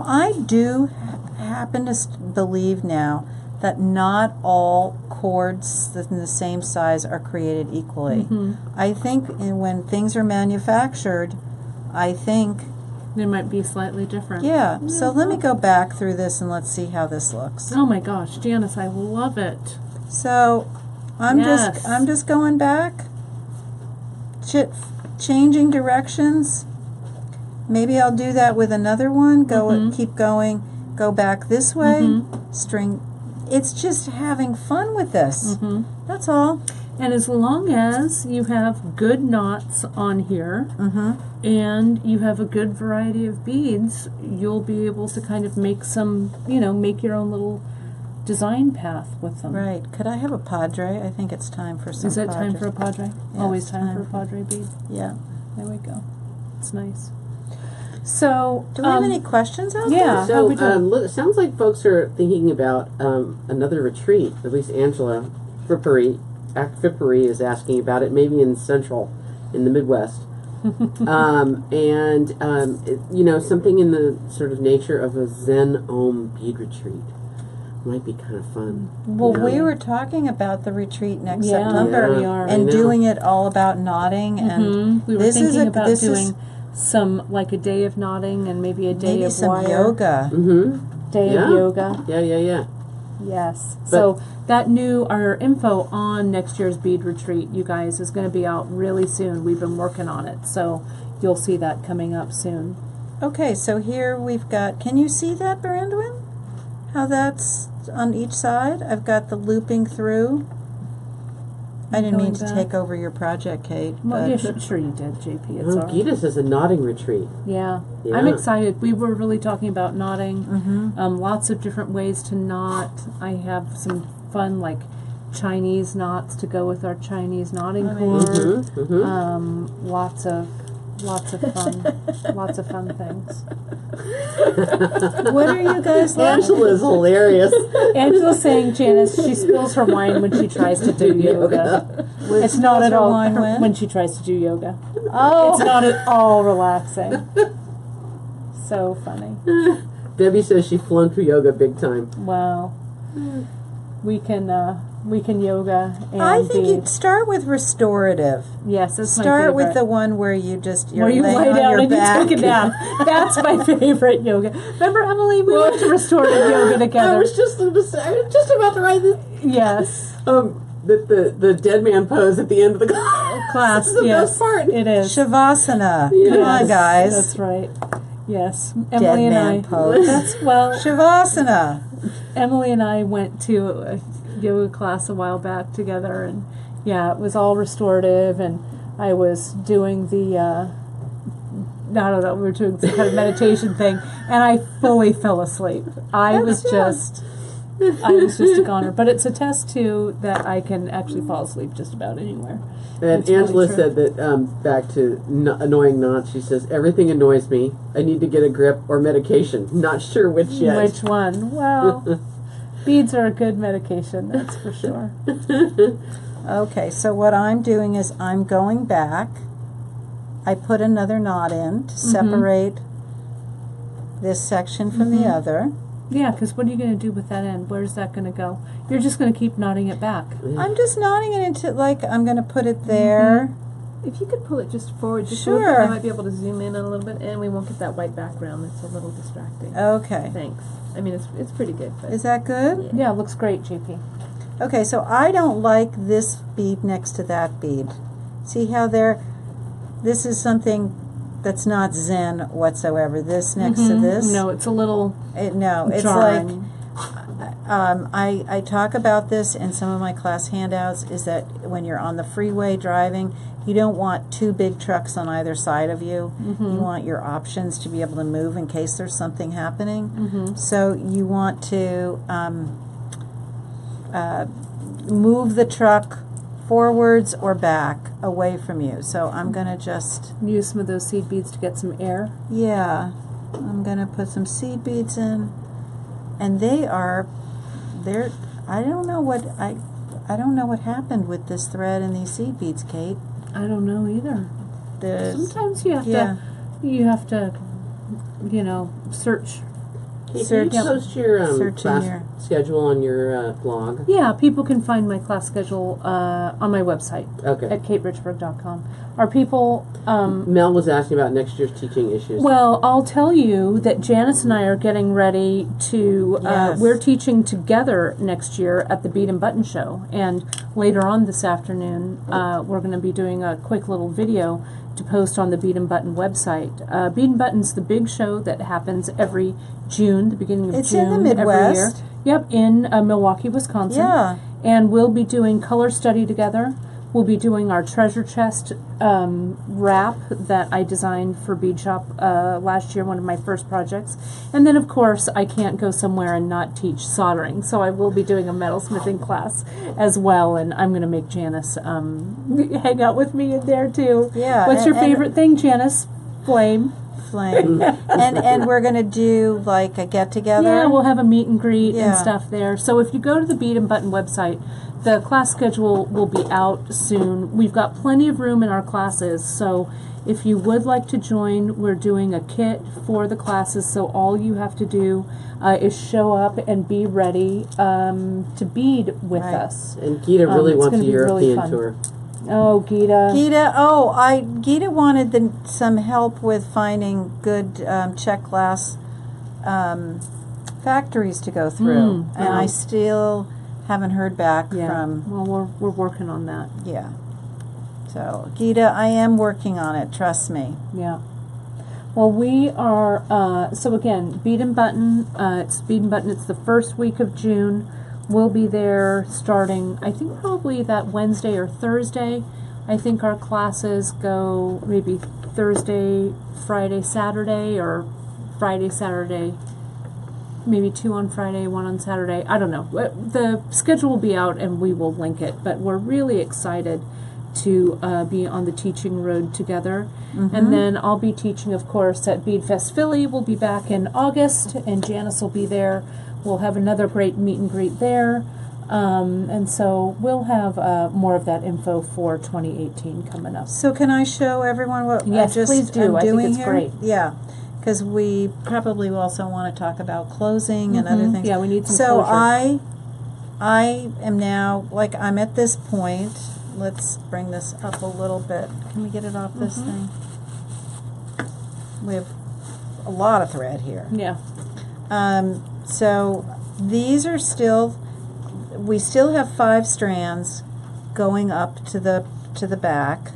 I do happen to believe now that not all cords in the same size are created equally. I think when things are manufactured, I think, They might be slightly different. yeah. So let me go back through this and let's see how this looks. Oh my gosh, Janice, I love it. So I'm Yes. just going back, changing directions. Maybe I'll do that with another one. Keep going. Go back this way. String. It's just having fun with this. That's all. And as long as you have good knots on here and you have a good variety of beads, you'll be able to kind of make make your own little design path with them. Right. Could I have a padre? I think it's time for some. Is it time for a padres. padre? Yeah, Always it's time for a time. padre bead. Yeah. There we go. It's nice. So, Do we have any questions out yeah. So, How we doing? it sounds like folks are thinking about another retreat. At least Angela Frippery is asking about it, maybe in in the Midwest. Something in the sort of nature of a Zen Om bead retreat might be kind of fun. Well, Yeah. we were talking about the retreat next Yeah, September, we are. and I know. doing it all about knotting, and We were this is thinking about this doing is some, like a day of knotting and maybe a day maybe of some wire. yoga. Mm-hmm. Day Yeah. of yoga. Yeah. Yes. So our info on next year's bead retreat, you guys, is going to be out really soon. We've been working on it, so you'll see that coming up soon. Okay, so here we've got. Can you see that, Brandwin? How that's on each side? I've got the looping through. I didn't mean to Going back. take over your project, Kate. Well, But yeah, sure you did, JP. It's Oh, all right. Gita says a nodding retreat. Yeah. Yeah. I'm excited. We were really talking about knotting. Mm-hmm. Lots of different ways to knot. I have some fun, like, Chinese knots to go with our Chinese knotting cord. Mm-hmm, mm-hmm. Lots of fun things. What are you guys laughing? Angela's hilarious. Angela's saying, Janice, she spills her wine when she tries to do yoga. It's not at all wine when? she tries to do yoga. Oh, It's not at all relaxing. So funny. Debbie says she flunked for yoga big time. Wow. We can yoga and I think be, you'd start with restorative. yes, that's my Start with favorite. the one where you're Where you laying lie on down your and back. you take a nap. That's my favorite yoga. Remember, Emily, we went to restorative yoga I together. was just about to write this. Yes. The dead man pose at the end of the Class, This is the yes. best part. It is. Shavasana. Yes. Come on, guys. That's right. Yes. Dead Emily and man I. pose. Shavasana. Emily and I went to a yoga class a while back together, and yeah, it was all restorative, and I was doing the I don't know, we were doing some kind of meditation thing, and I fully fell asleep. I was just a goner. But it's a test too that I can actually fall asleep just about anywhere. And It's really Angela true. said that back to annoying knots. She says everything annoys me. I need to get a grip or medication. Not sure which yet. Which one? Well, beads are a good medication, that's for sure. Okay, so what I'm doing is I'm going back. I put another knot in to separate this section from the other. Yeah, because what are you going to do with that end? Where's that going to go? You're just going to keep knotting it back. I'm just knotting it into, like, I'm going to put it there. If you could pull it just forward, just a Sure. little bit, I might be able to zoom in a little bit, and we won't get that white background. It's a little distracting. Okay. Thanks. I mean, it's pretty good, but Is that good? Yeah, it looks great, JP. Okay, so I don't like this bead next to that bead. See how this is something that's not Zen whatsoever. This next to this? No, it's a little It's jarring. like, I talk about this in some of my class handouts, is that when you're on the freeway driving, you don't want two big trucks on either side of you. You want your options to be able to move in case there's something happening. So you want to move the truck forwards or back away from you. So I'm going to just, Use some of those seed beads to get some air. yeah, I'm going to put some seed beads in. And they're, I don't know what happened with this thread and these seed beads, Kate. I don't know either. Sometimes you have to, search. Can Search- you post your search in class your- schedule on your blog? Yeah, people can find my class schedule on my website Okay. at katerichburg.com. Are people... Mel was asking about next year's teaching issues. Well, I'll tell you that Janice and I are getting ready to, Yes. we're teaching together next year at the Bead and Button Show. And later on this afternoon, we're going to be doing a quick little video to post on the Bead and Button website. Bead and Button's the big show that happens every June, the beginning of It's June in the every year. Midwest. Yep, in Milwaukee, Wisconsin. Yeah. And we'll be doing color study together. We'll be doing our treasure chest wrap that I designed for Bead Shop last year, one of my first projects. And then, of course, I can't go somewhere and not teach soldering, so I will be doing a metalsmithing class as well, and I'm going to make Janice hang out with me in there, too. Yeah, What's your and- favorite thing, Janice? Flame. Flame. and we're going to do like a get together. Yeah, we'll have a meet and greet and Yeah. stuff there. So if you go to the Bead and Button website, the class schedule will be out soon. We've got plenty of room in our classes, so if you would like to join, we're doing a kit for the classes, so all you have to do is show up and be ready to bead with Right. us. And Gita really it's wants gonna a be really European fun. tour. Oh, Gita. Gita wanted some help with finding good Czech glass factories to go through, and I still haven't heard back Yeah, from. well, we're working on that. Yeah. So Gita, I am working on it. Trust me. Yeah. Well, we are, so again, Bead and Button, it's Bead and Button, it's the first week of June. we'll be there starting, I think probably that Wednesday or Thursday. I think our classes go maybe Thursday, Friday, Saturday, or Friday, Saturday, maybe 2 on Friday, 1 on Saturday. I don't know. The schedule will be out and we will link it, but we're really excited to be on the teaching road together. And then I'll be teaching, of course, at Beadfest Philly. We'll be back in August, and Janice will be there. We'll have another great meet and greet there. And so we'll have more of that info for 2018 coming up. So can I show everyone what Yes, please do. I'm I think doing it's here? great. Yeah, because we probably also want to talk about closing and other things. Yeah, we need some So closure. I am now, like, I'm at this point. Let's bring this up a little bit. Can we get it off this thing? We have a lot of thread here. Yeah. So these are still, we still have 5 strands going up to the back.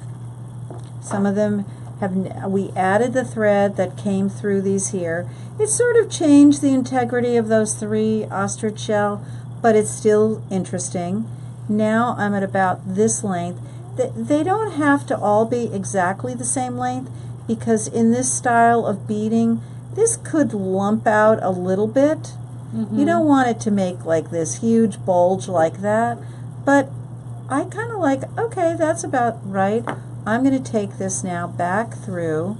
Some of them have, we added the thread that came through these here. It sort of changed the integrity of those 3 ostrich shell, but it's still interesting. Now I'm at about this length. They don't have to all be exactly the same length, because in this style of beading, this could lump out a little bit. You don't want it to make like this huge bulge like that, but I kind of like, okay, that's about right. I'm going to take this now back through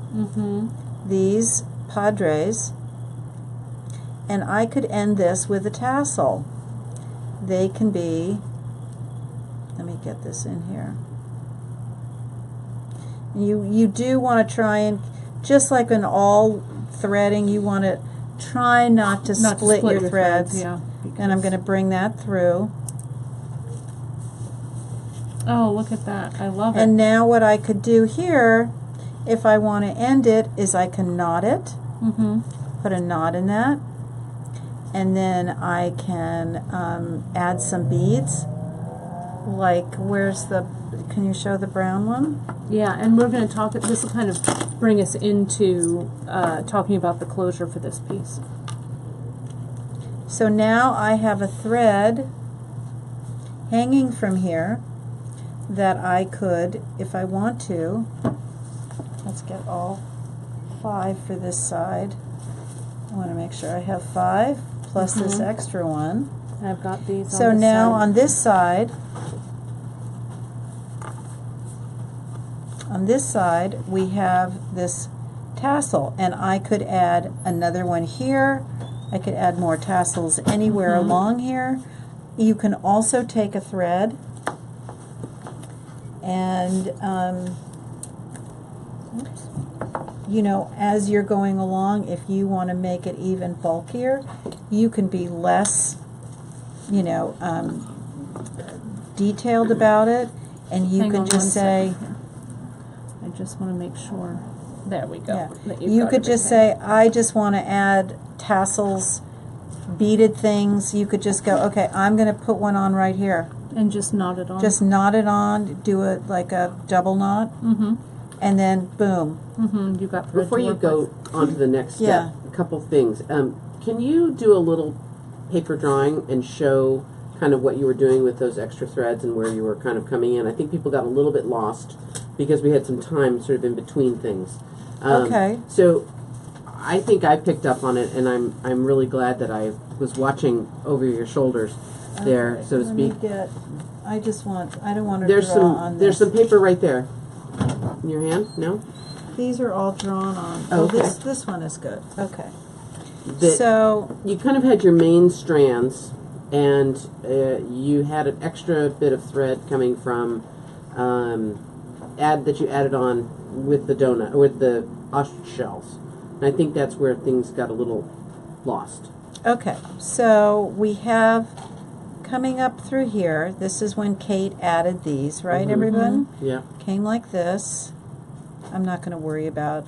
these padres, and I could end this with a tassel. They can be, let me get this in here. You do want to try and, just like in all threading, you want to try not to split your threads. Yeah. And I'm going to bring that through. Oh, look at that. I love it. And now what I could do here, if I want to end it, is I can knot it. Put a knot in that. And then I can add some beads. Like, where's the, can you show the brown one? Yeah, and we're going to talk, this will kind of bring us into talking about the closure for this piece. So now I have a thread hanging from here that I could, if I want to, let's get all 5 for this side. I want to make sure I have 5 plus this extra one. I've got these So on this now side. on this side we have this tassel, and I could add another one here. I could add more tassels anywhere along here. You can also take a thread and you know, as you're going along, if you want to make it even bulkier, you can be less, you know, detailed about it, and you Hang can on just say, I just want to make sure. There we go. yeah, that you've you got could just everything. say, I just want to add tassels, beaded things. You could just go, okay, I'm going to put one on right here. And just knot it on. Just knot it on, do it like a double knot, and then boom. You got thread Before to you work go with. on to the next step, Yeah. a couple things. Can you do a little paper drawing and show kind of what you were doing with those extra threads and where you were kind of coming in? I think people got a little bit lost because we had some time sort of in between things. Okay. So I think I picked up on it, and I'm really glad that I was watching over your shoulders there, Okay, so to let me speak. I don't want to There's draw some on there's this. some paper right there. In your hand? No? These are all drawn on. Oh, okay. This one is good. Okay. That So, you kind of had your main strands, and you had an extra bit of thread coming from that you added on with the donut, or with the ostrich shells. And I think that's where things got a little lost. okay. So we have coming up through here, this is when Kate added these, right, everyone? Yeah. Came like this. I'm not going to worry about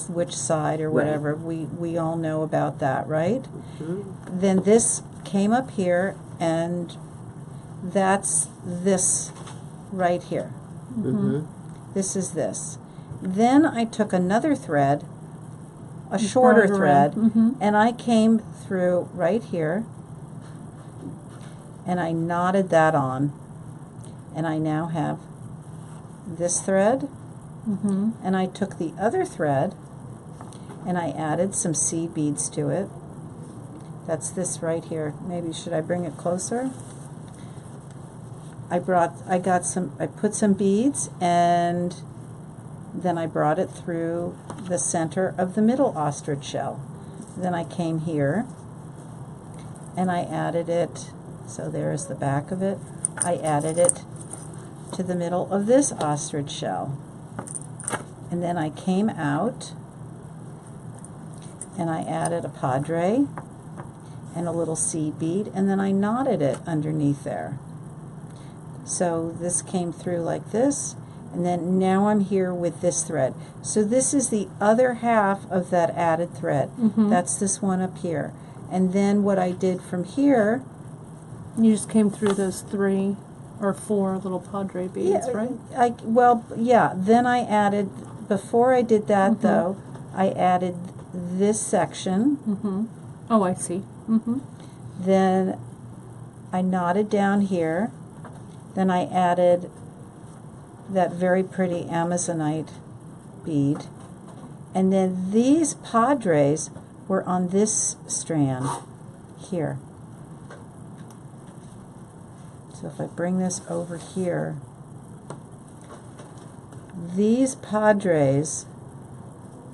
which side or Right. whatever. We all know about that, right? Then this came up here, and that's this right here. This is this. Then I took another thread, a shorter brought it thread, around. and I came through right here, and I knotted that on, and I now have this thread, and I took the other thread and I added some seed beads to it. That's this right here. Maybe should I bring it closer? I put some beads, and then I brought it through the center of the middle ostrich shell. Then I came here and I added it, so there's the back of it. I added it to the middle of this ostrich shell. And then I came out and I added a padre and a little seed bead, and then I knotted it underneath there. So this came through like this, and then now I'm here with this thread. So this is the other half of that added thread. That's this one up here. And then what I did from here, You just came through those 3 or 4 little padre beads, right? then I added, before I did that though, I added this section. Oh, I see. Then I knotted down here. Then I added that very pretty Amazonite bead. And then these padres were on this strand here. So if I bring this over here, these padres,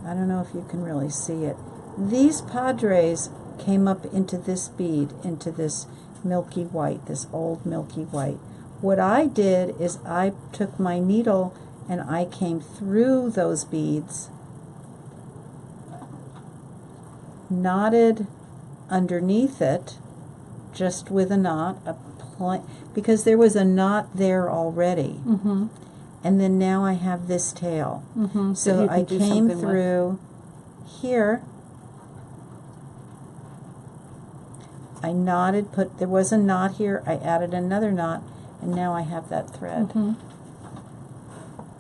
I don't know if you can really see it, these padres came up into this bead, into this milky white, this old milky white. What I did is I took my needle and I came through those beads, knotted underneath it, just with a knot, because there was a knot there already. And then now I have this tail. So I came through here, I knotted, there was a knot here, I added another knot, and now I have that thread.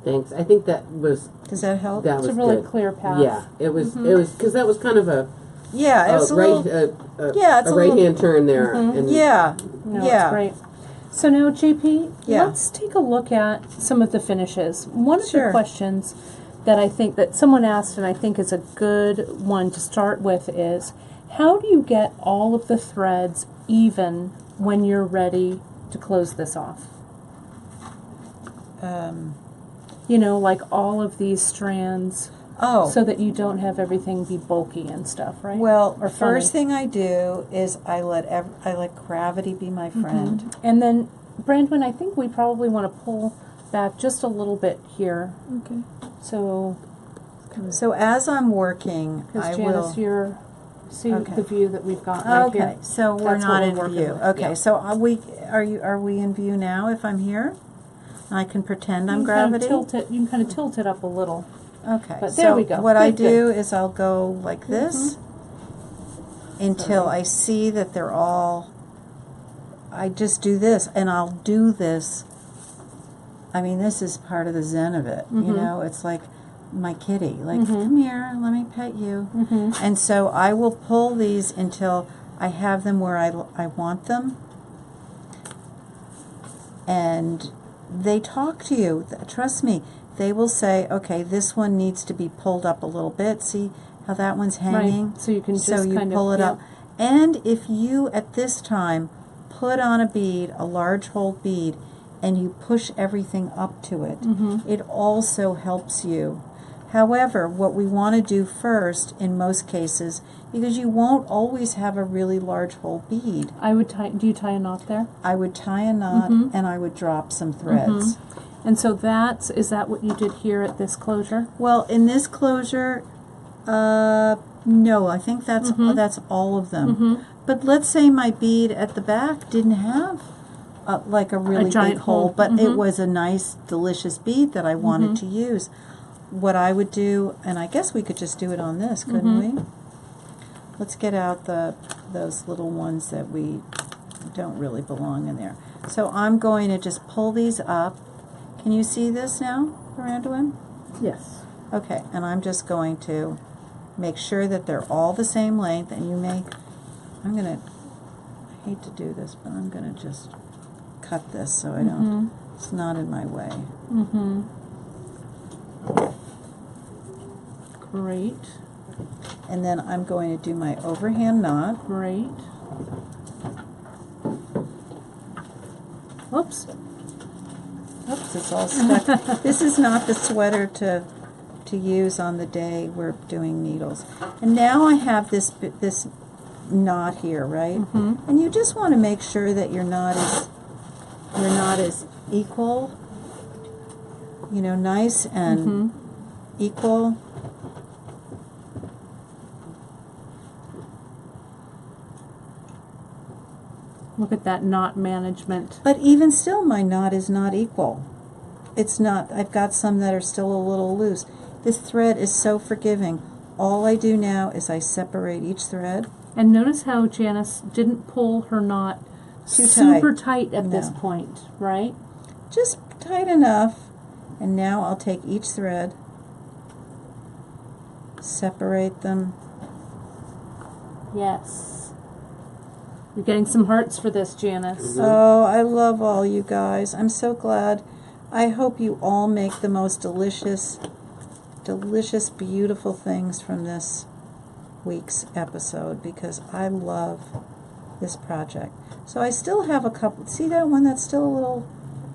Thanks. I think that was. Does that help? That It's was a really good. clear path. Yeah, it was. It was because that was kind of a It's a right little, it's a a right little- hand turn there. And No, it's great. So now, JP, Yeah. let's take a look at some of the finishes. One of Sure. the questions that I think that someone asked, and I think is a good one to start with, is how do you get all of the threads even when you're ready to close this off? You know, like all of these strands, so that you don't have everything be bulky and stuff, right? Well, Or first funny. thing I do is I let gravity be my friend. And then, Brandon, I think we probably want to pull back just a little bit here. Okay. So, So as I'm working, I because Janice, will. you're see Okay. the view that we've got right Okay, here. so we're That's not what in we're working view. with, Okay, yeah. so are we in view now? If I'm here, I can pretend I'm You can kind of gravity. tilt it. You can kind of tilt it up a little. Okay, But so there we go. what I Good, do is I'll go like this until I see that they're all. I just do this, and I'll do this. I mean, this is part of the zen of it. You know, it's like my kitty. Like, come here, let me pet you. And so I will pull these until I have them where I want them. And they talk to you. Trust me. They will say, okay, this one needs to be pulled up a little bit. See how that one's hanging? Right. So you can just So you kind pull of it up. And if you, at this time, put on a bead, a large hole bead, and you push everything up to it, it also helps you. However, what we want to do first, in most cases, because you won't always have a really large hole bead, I would tie. Do you tie a knot there? I would tie a knot and I would drop some threads. And so is that what you did here at this closure? Well, in this closure, no, I think that's all of them. But let's say my bead at the back didn't have like a really giant big hole, hole. but it was a nice, delicious bead that I wanted to use. What I would do, and I guess we could just do it on this, couldn't we? Let's get out those little ones that we don't really belong in there. So I'm going to just pull these up. Can you see this now, Miranda? Yes. Okay, and I'm just going to make sure that they're all the same length, and I'm going to, I hate to do this, but I'm going to just cut this so I don't, it's not in my way. Mm-hmm. Great. And then I'm going to do my overhand knot. Great. Whoops. Oops, it's all stuck. This is not the sweater to use on the day we're doing needles. And now I have this knot here, right? And you just want to make sure that your knot is equal, you know, nice and equal. Look at that knot management. But even still, my knot is not equal. It's not, I've got some that are still a little loose. This thread is so forgiving. All I do now is I separate each thread. And notice how Janice didn't pull her knot Too super tight at this No. point, right? Just tight enough. And now I'll take each thread, separate them. Yes. You're getting some hearts for this, Janice. Oh, I love all you guys. I'm so glad. I hope you all make the most delicious, beautiful things from this week's episode, because I love this project. So I still have a couple. See that one that's still a little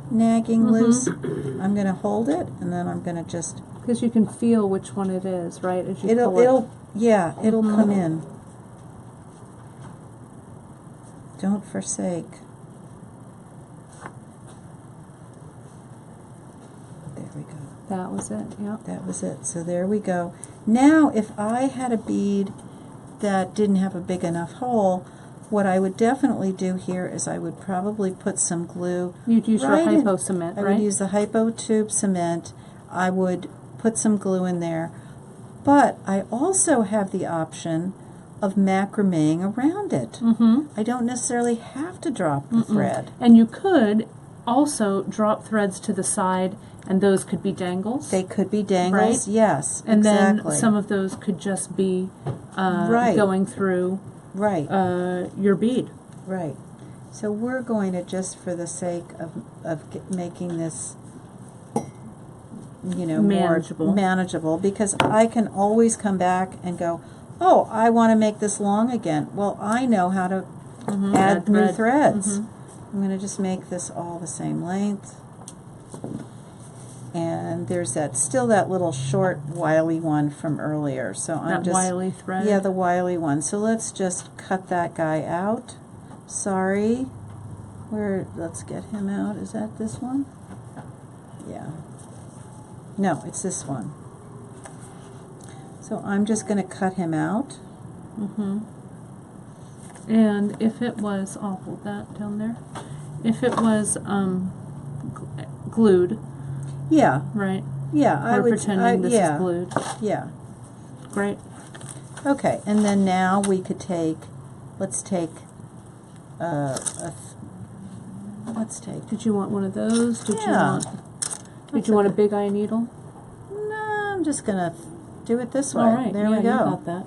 nagging loose? I'm going to hold it, and then I'm going to just... Because you can feel which one it is, right? As you pull it. It'll come in. Don't forsake. There we go. That was it, yeah. That was it. So there we go. Now, if I had a bead that didn't have a big enough hole, what I would definitely do here is I would probably put some glue. You'd use right your in- hypo cement, I right? would use the hypo tube cement. I would put some glue in there. But I also have the option of macrameing around it. I don't necessarily have to drop the thread. And you could also drop threads to the side, and those could be dangles. They could be dangles, Right. yes, and exactly. then some of those could just be Right. going through Right, your bead. right. So we're going to, just for the sake of making this, you know, Manageable. more manageable, because I can always come back and go, oh, I want to make this long again. Well, I know how to add Add new thread. threads. I'm going to just make this all the same length. And there's still that little short wily one from earlier. So I'm That just wily thread. Yeah, the wily one. So let's just cut that guy out. Sorry. Let's get him out. Is that this one? Yeah. No, it's this one. So I'm just going to cut him out. And if it was, I'll hold that down there. If it was glued, Yeah, right? yeah. I We're would pretending this yeah, is glued. Yeah. Great. Okay, and then now we could let's take Did you want one of those? Did Yeah. you want a big eye needle? No, I'm just going to do it this way. All right. There yeah, we go. You got that.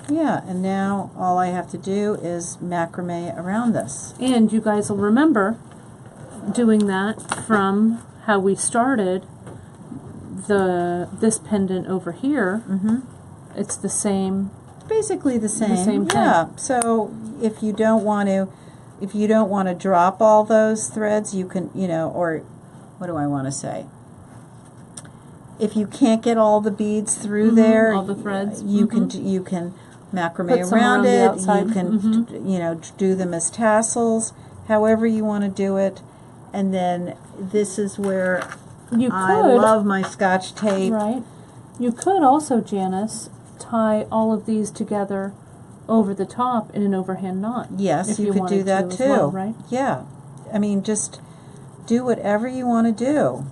Yeah, and now all I have to do is macrame around this. And you guys will remember doing that from how we started this pendant over here. It's the same. Basically the same. same thing. Yeah. So if you don't want to drop all those threads, you can, or what do I want to say? If you can't get all the beads through there, all the threads. you can macrame Put some around around the it. outside. You can do them as tassels, however you want to do it. And then this is where You I could, love my Scotch tape. right? You could also, Janice, tie all of these together over the top in an overhand knot. Yes, if you could do wanted that to too. as well, right? Yeah. I mean, just do whatever you want to do.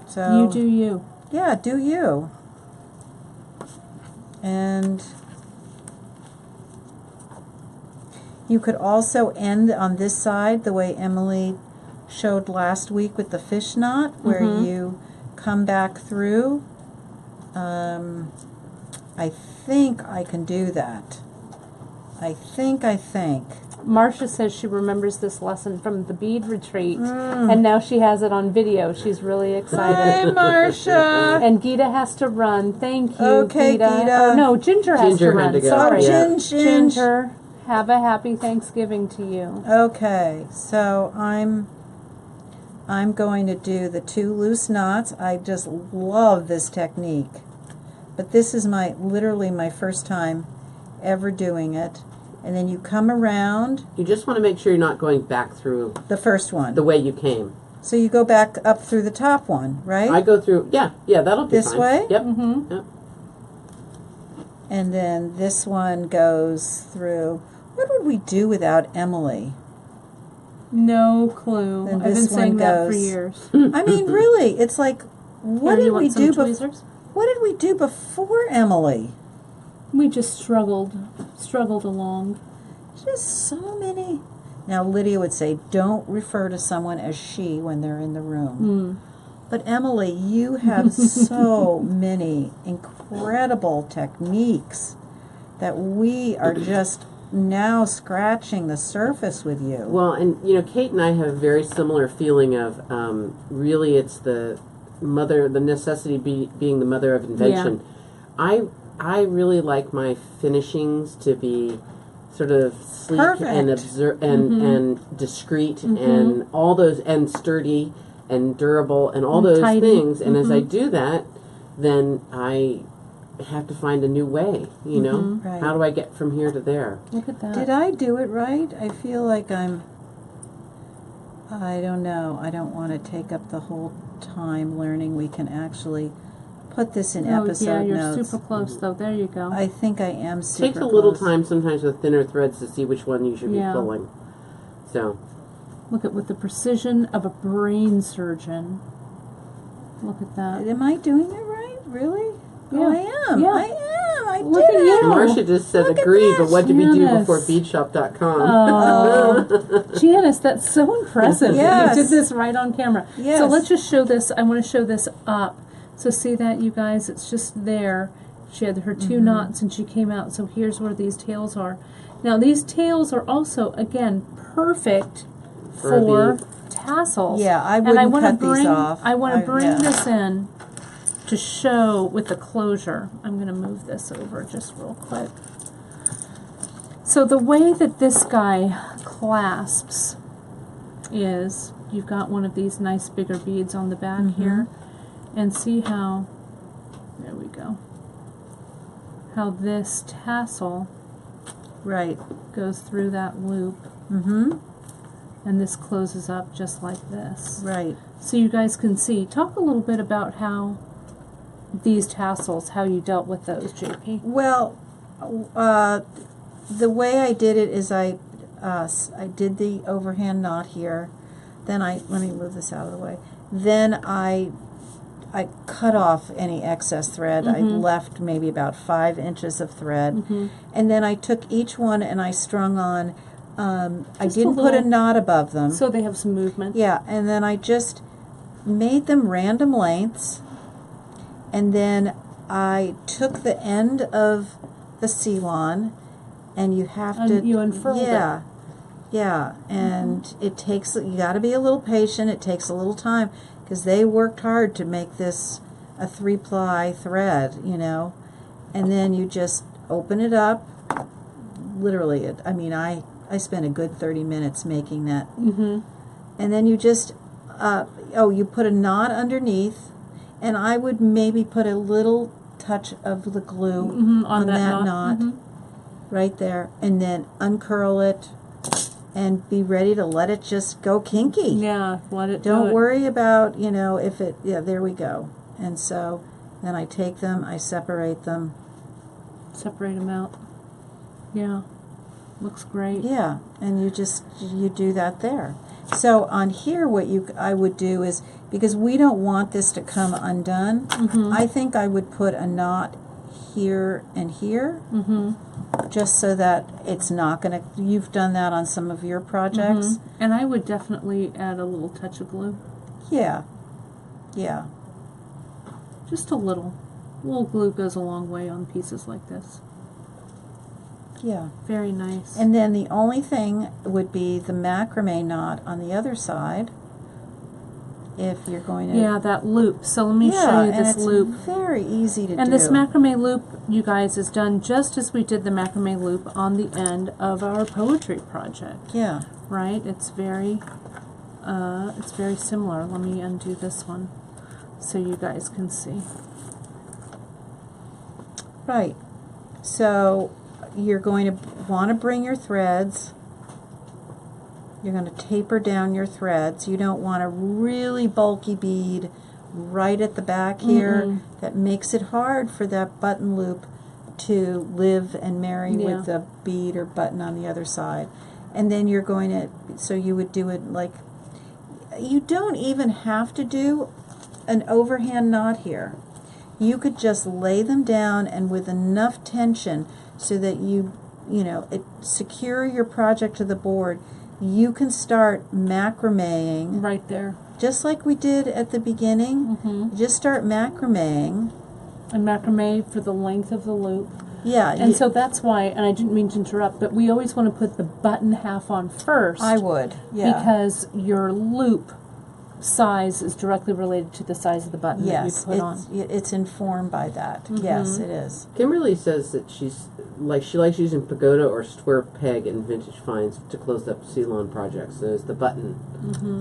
So You do you. Yeah, do you. And you could also end on this side the way Emily showed last week with the fish knot, where you come back through. I think I can do that. I think. Marcia says she remembers this lesson from the bead retreat, and now she has it on video. She's really Hi, excited. Marcia. And Gita has to run. Thank you, Okay, Gita. Or no, Ginger has Ginger to had run. to go. Sorry, Yeah. Ginger. Have a happy Thanksgiving to you. Okay, so I'm going to do the 2 loose knots. I just love this technique. But this is literally my first time ever doing it. And then you come around You just want to make sure you're not going back through the first one. the way you came. So you go back up through the top one, right? I go through, yeah, that'll be This fine. way? Yep. Mm-hmm. Yep. And then this one goes through. What would we do without Emily? No clue. Then I've been this one saying that for goes- years. I mean, really, it's like, what Here, you did we want some do? tweezers? What did we do before Emily? We just struggled along. Just so many. Now, Lydia would say, don't refer to someone as she when they're in the room. But Emily, you have so many incredible techniques that we are just now scratching the surface with you. Well, and Kate and I have a very similar feeling of really it's the necessity being the mother of invention. I really like my finishings to be sort of sleek Perfect. and and discreet and all those, and sturdy and durable and all those tidy. things. And as I do that, then I have to find a new way. Right. How do I get from here to there? Look at that. Did I do it right? I feel like I don't know. I don't want to take up the whole time learning. We can actually put this in episode yeah, you're notes. super close though. There you go. I think I am super Takes a little close. time sometimes with thinner threads to see which one you should Yeah. be pulling. So Look at with the precision of a brain surgeon. Look at that. Am I doing it right? Really? Yeah. Oh, I am. Yeah. I am. I Look did at it. you. Marcia just said Look at agree, that, but what did we do Janice. before beadshop.com? Oh, Janice, that's so impressive. Yes. You did this right on camera. Yes. So let's just show this. I want to show this up. So see that, you guys? It's just there. She had her 2 knots and she came out. So here's where these tails are. Now these tails are also, again, perfect for tassels. Yeah, I and wouldn't wanna cut these off. I want to bring yeah. this in to show with the closure. I'm going to move this over just real quick. So the way that this guy clasps is you've got one of these nice bigger beads on the back here, and see how, there we go, how this tassel Right. goes through that loop, and this closes up just like this. Right. So you guys can see. Talk a little bit about how these tassels, how you dealt with those, JP. Well, the way I did it is I did the overhand knot here. Then let me move this out of the way. Then I cut off any excess thread. I left maybe about 5 inches of thread. And then I took each one and I strung on, I didn't put a knot above them. So they have some movement. Yeah, and then I just made them random lengths. And then I took the end of the Ceylon, and you have to... You unfurled it. Yeah, and it takes... You got to be a little patient. It takes a little time, because they worked hard to make this a 3-ply thread, And then you just open it up. Literally, I spent a good 30 minutes making that. And then you just... you put a knot underneath, and I would maybe put a little touch of the glue on that knot right there, and then uncurl it and be ready to let it just go kinky. Yeah, let it Don't do it. worry about, if it, there we go. And so then I take them, I separate them. Separate them out. Yeah, looks great. Yeah, and you do that there. So on here, what I would do is, because we don't want this to come undone, I think I would put a knot here and here, just so that it's not going to... You've done that on some of your projects. And I would definitely add a little touch of glue. Yeah. Just a little. A little glue goes a long way on pieces like this. Yeah. Very nice. And then the only thing would be the macrame knot on the other side. If you're going to... yeah, that loop. So let me show you this loop. And it's very easy to do. And this macrame loop, you guys, is done just as we did the macrame loop on the end of our poetry project. Yeah. Right? It's very similar. Let me undo this one so you guys can see. Right. So you're going to want to bring your threads. You're going to taper down your threads. You don't want a really bulky bead right at the back here. That makes it hard for that button loop to live and marry with the bead or button on the other side. And then you're going to, so you would do it like, you don't even have to do an overhand knot here. You could just lay them down and with enough tension so that you know, secure your project to the board. You can start macrameing right there, just like we did at the beginning. Just start macrameing, and macrame for the length of the loop. Yeah, and so that's why. And I didn't mean to interrupt, but we always want to put the button half on first. I would, yeah, because your loop size is directly related to the size of the button that you put on. It's informed by that. Yes, it is. Kimberly says that she likes using pagoda or square peg in vintage finds to close up Ceylon projects. So there's the button.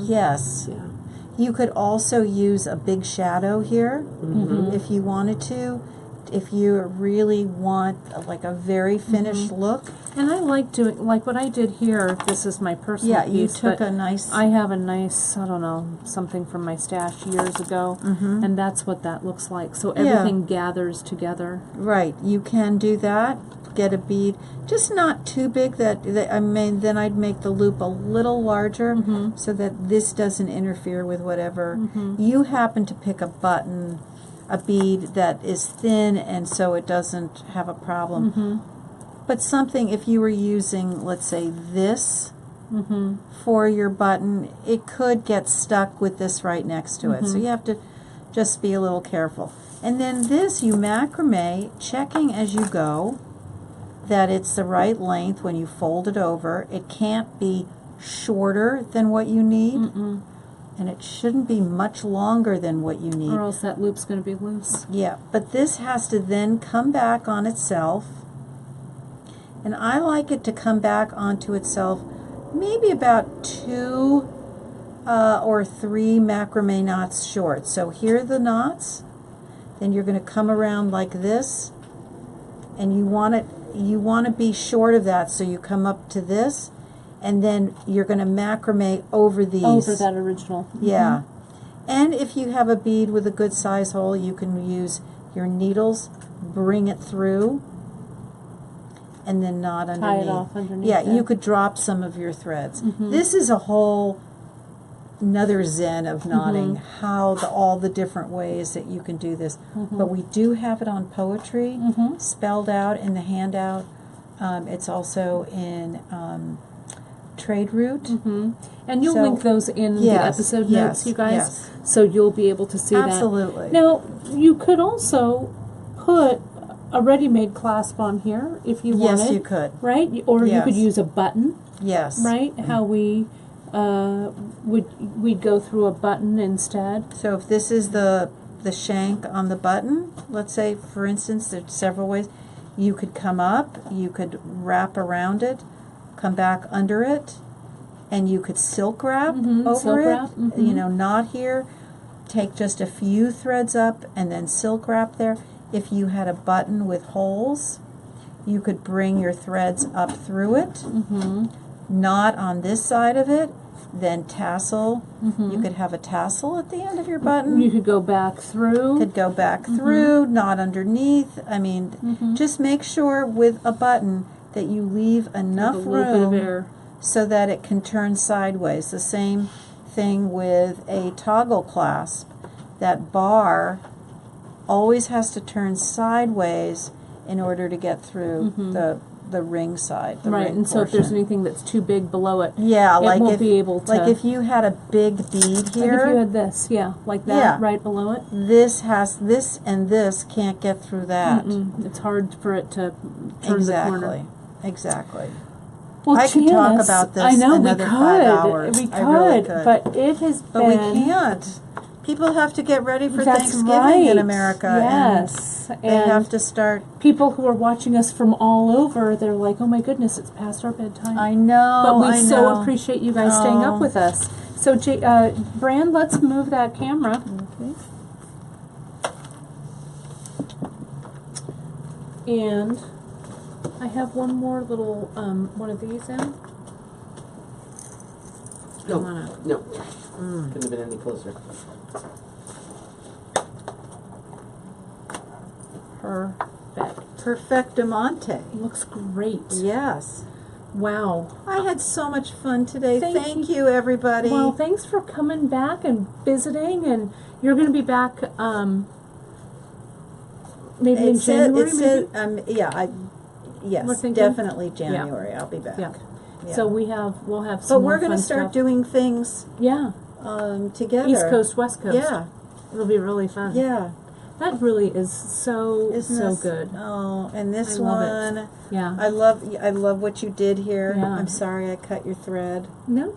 Yes. Yeah. You could also use a big shadow here if you wanted to. If you really want like a very finished look. And I like doing, like what I did here, this is my personal piece. Yeah, you took a nice... I have a nice, I don't know, something from my stash years ago, and that's what that looks like. So everything gathers together. Right, you can do that. Get a bead, just not too big that I mean, then I'd make the loop a little larger so that this doesn't interfere with whatever. You happen to pick a button, a bead that is thin, and so it doesn't have a problem. But something, if you were using, let's say, this for your button, it could get stuck with this right next to it. So you have to just be a little careful. And then this, you macrame, checking as you go that it's the right length when you fold it over. It can't be shorter than what you need. And it shouldn't be much longer than what you need. Or else that loop's going to be loose. Yeah, but this has to then come back on itself. And I like it to come back onto itself maybe about 2 or 3 macrame knots short. So here are the knots. Then you're going to come around like this. And you want to be short of that, so you come up to this. And then you're going to macrame over these. Over that original. Yeah. And if you have a bead with a good size hole, you can use your needles, bring it through, and then knot underneath. Tie it off underneath. Yeah, you could drop some of your threads. This is a whole another zen of knotting, how all the different ways that you can do this. But we do have it on poetry, spelled out in the handout. It's also in Trade Route. And you'll link those in the episode notes, you guys, so you'll be able to see Absolutely. that. Now, you could also put a ready-made clasp on here if you wanted. Yes, you could. Right? Or you could use a button. Yes. Right? How we we'd go through a button instead. So if this is the shank on the button, let's say, for instance, there's several ways. You could come up, you could wrap around it, come back under it, and you could silk wrap over it. You know, knot here, take just a few threads up, and then silk wrap there. If you had a button with holes, you could bring your threads up through it, knot on this side of it, then tassel. You could have a tassel at the end of your button. You could go back through. Could go back through, knot underneath. I mean, just make sure with a button that you leave enough a little bit of room air so that it can turn sideways. The same thing with a toggle clasp. That bar always has to turn sideways in order to get through the ring side. The right, ring and so if portion. there's anything that's too big below it, yeah, it like won't if, be able to. like if you had a big bead here, like if you had this, like that, right below it. this and this can't get through that. It's hard for it to turn the corner. Exactly. Well, I could talk Janice, about this I know another we 5 could. hours. We could, I really could. but it has But been. we can't. People have to get ready for That's Thanksgiving right. in America. Yes, And they have to start. People who are watching us from all over, they're like, "Oh my goodness, it's past our bedtime." I know. But we I so know. appreciate you guys staying up with us. So, Brand, let's move that camera. Okay. And I have one more little one of these in. No, Come on up. no. Couldn't have been any closer. Perfect. Perfectamonte. Looks great. Yes. Wow. I had so much fun today. Thank Thank you, everybody. Well, thanks for coming back and visiting, and you're going to be back maybe in January. We're Yes, thinking? definitely January. I'll be back. Yeah. Yeah. So we'll have some But we're going to start doing things yeah, together. East Coast, West Coast. Yeah, It'll be really fun. yeah. That really is so Isn't so this, good. Oh, and this I love it. one, Yeah. I love what you did here. Yeah. I'm sorry I cut your thread. No,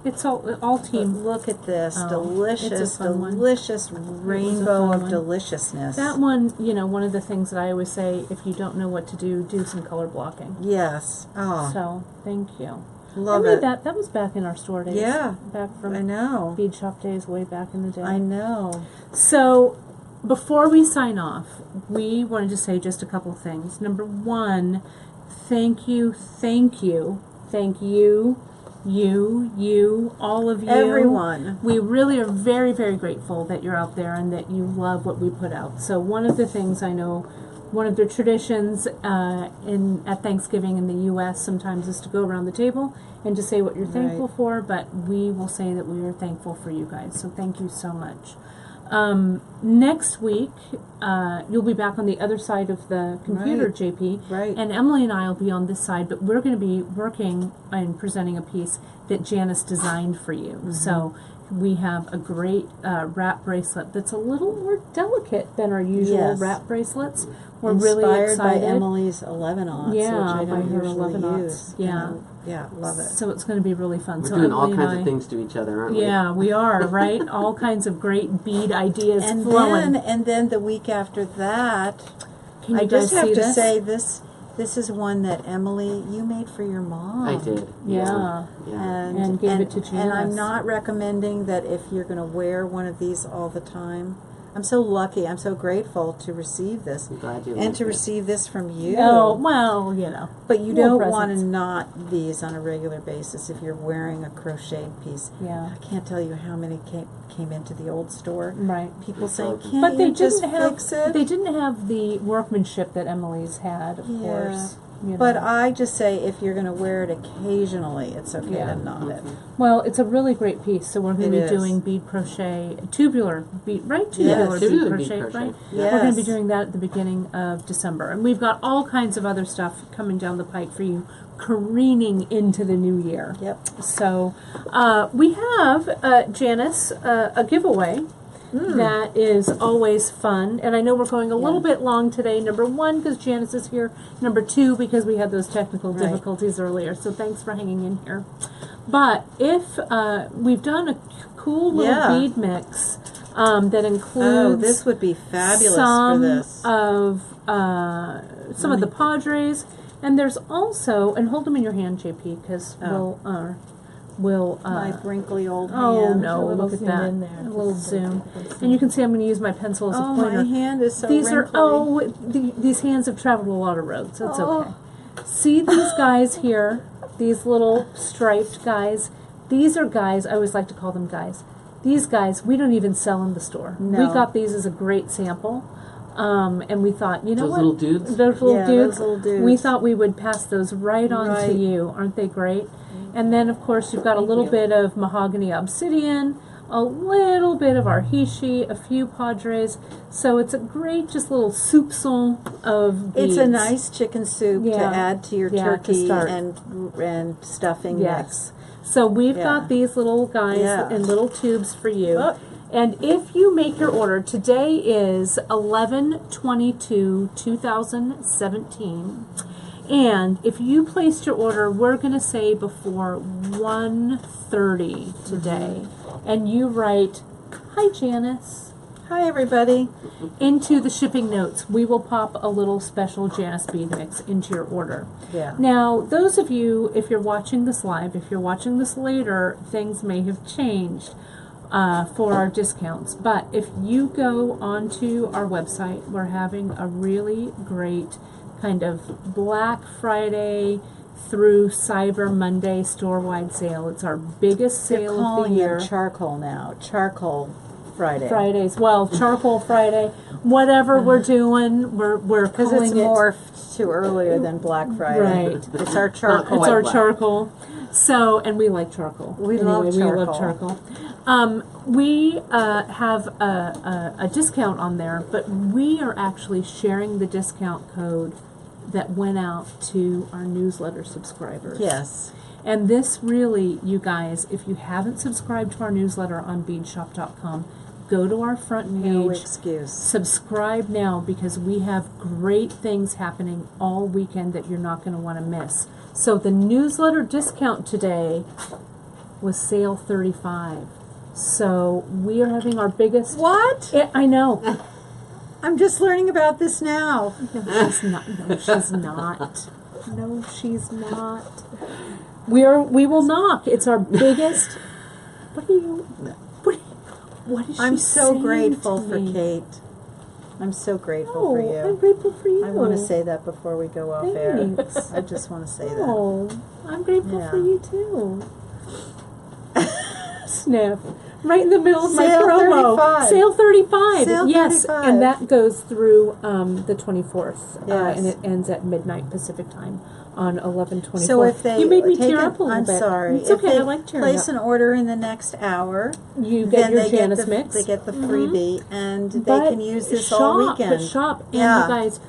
it's all But team. look at this, Oh, delicious, it's a fun one. delicious rainbow fun of one. deliciousness. That one, one of the things that I always say, if you don't know what to do some color blocking. Yes. Oh, So thank you. love I made it. that was back in our store days. Yeah, Back I from know. bead shop days way back in the day. I know. So, before we sign off, we wanted to say just a couple things. Number one, thank you, all of you. Everyone. We really are very, very grateful that you're out there and that you love what we put out. So one of the things I know, one of the traditions at Thanksgiving in the U.S. sometimes is to go around the table and to say what you're thankful Right. for, but we will say that we are thankful for you guys. So thank you so much. Next week, you'll be back on the other side of the computer, Right. JP. Right. And Emily and I will be on this side, but we're going to be working and presenting a piece that Janice designed for you. Mm-hmm. So we have a great wrap bracelet that's a little more delicate than our usual Yes. wrap bracelets. We're Inspired really excited. by Emily's 11-aughts, Yeah, which I by don't her usually 11-aughts. use. Yeah. Yeah, love it. So it's going to be really fun. We're so doing all Emily kinds and of I- things to each other, aren't we? Yeah, we are, right? All kinds of great bead ideas And flowing. then the week after that, Can you I guys just have see to this? say this is one that Emily, you made for your mom. I did. Yeah. Yeah. And gave it to And I'm Janice. not recommending that if you're going to wear one of these all the time. I'm so lucky. I'm so grateful to receive this. I'm glad you And liked to it. receive this from you. Oh, well, But you Little don't want to presents. knot these on a regular basis if you're wearing a crocheted piece. Yeah. I can't tell you how many came into the old store. Right. People saying, But "Can't But they you just didn't have fix it?" they didn't have the workmanship that Emily's had, of Yeah. course. But I just say if you're going to wear it occasionally, it's okay Yeah. to knot it. Well, it's a really great piece. So we're going to It be is. doing bead crochet, tubular bead, right? Tubular Yes. bead Tubular bead crochet, crochet. right? Yes. We're going to be doing that at the beginning of December, and we've got all kinds of other stuff coming down the pike for you, careening into the new year. Yep. So we have Janice a giveaway. That is always fun, and I know we're going a little bit long today. Number one, because Janice is here. Number two, because we had those technical Right. difficulties earlier. So thanks for hanging in here. But if we've done a cool little Yeah. bead mix that includes Oh, this would be fabulous some for this. of some of the Padres, and there's also, and hold them in your hand, JP, because we'll My wrinkly old hand. oh no, A little look at zoom that. in there. A little Just so zoom. people can see. And you can see I'm going to use my pencil as a Oh, pointer. my hand is so These wrinkly. are, these hands have traveled a lot of roads. That's Oh. okay. See these guys here? These little striped guys? These are guys, I always like to call them guys. These guys, we don't even sell in the store. No. We got these as a great sample. And we thought, you know Those what? little dudes? Those little Yeah, dudes. those little dudes. We thought we would pass those right on to Right. you. Aren't they great? And then, of course, you've got a little bit of mahogany obsidian, a little bit of arhishi, a few Padres. So it's a great, just little soupçon of beads. It's a nice chicken soup to Yeah. add to your Yeah, to turkey start. and stuffing Yes. mix. So we've Yeah. got these little guys Yeah. in little tubes for you. Oh. And if you make your order, today is 11/22/2017. And if you placed your order, we're going to say before 1:30 today, and you write, "Hi, Janice," Hi, everybody. into the shipping notes, we will pop a little special Janice bead mix into your order. Yeah. Now, those of you, if you're watching this live, if you're watching this later, things may have changed for our discounts. But if you go onto our website, we're having a really great kind of Black Friday through Cyber Monday store-wide sale. It's our biggest They're sale of the calling year. them charcoal now. Charcoal Friday. Fridays, well, Charcoal Friday, whatever we're doing, we're Because calling it's it morphed to earlier than Black Friday. Right. It's our charcoal. It's our Black. charcoal. So, and we like charcoal. We love We love charcoal. charcoal. We have a discount on there, but we are actually sharing the discount code that went out to our newsletter subscribers. Yes. And this really, you guys, if you haven't subscribed to our newsletter on beadshop.com, go to our front No page. excuse. Subscribe now, because we have great things happening all weekend that you're not going to want to miss. So the newsletter discount today was sale 35. So we are having our biggest. What? I know. I'm just learning about this now. No, she's not. No, she's not. No, she's not. We will knock. It's our biggest. What are you? What is she I'm so saying grateful to for me? Kate. I'm so grateful Oh, for I'm you. grateful for you. I want to say that before we go off air. Thanks. I just want to say that. Oh, I'm grateful Yeah. for you too. Sniff. Right in the middle of my Sale promo. 35. Sale 35. Sale Yes, 35. and that goes through the 24th. Yes. And it ends at midnight Pacific time on 11/24. So if they you made me take tear an- up a little I'm bit. sorry. It's If okay. they I like tearing place up. an order in the next hour, You get then your they Janice get the, mix. They get the freebie, and they But can use this shop, all weekend. But shop, and Yeah. you guys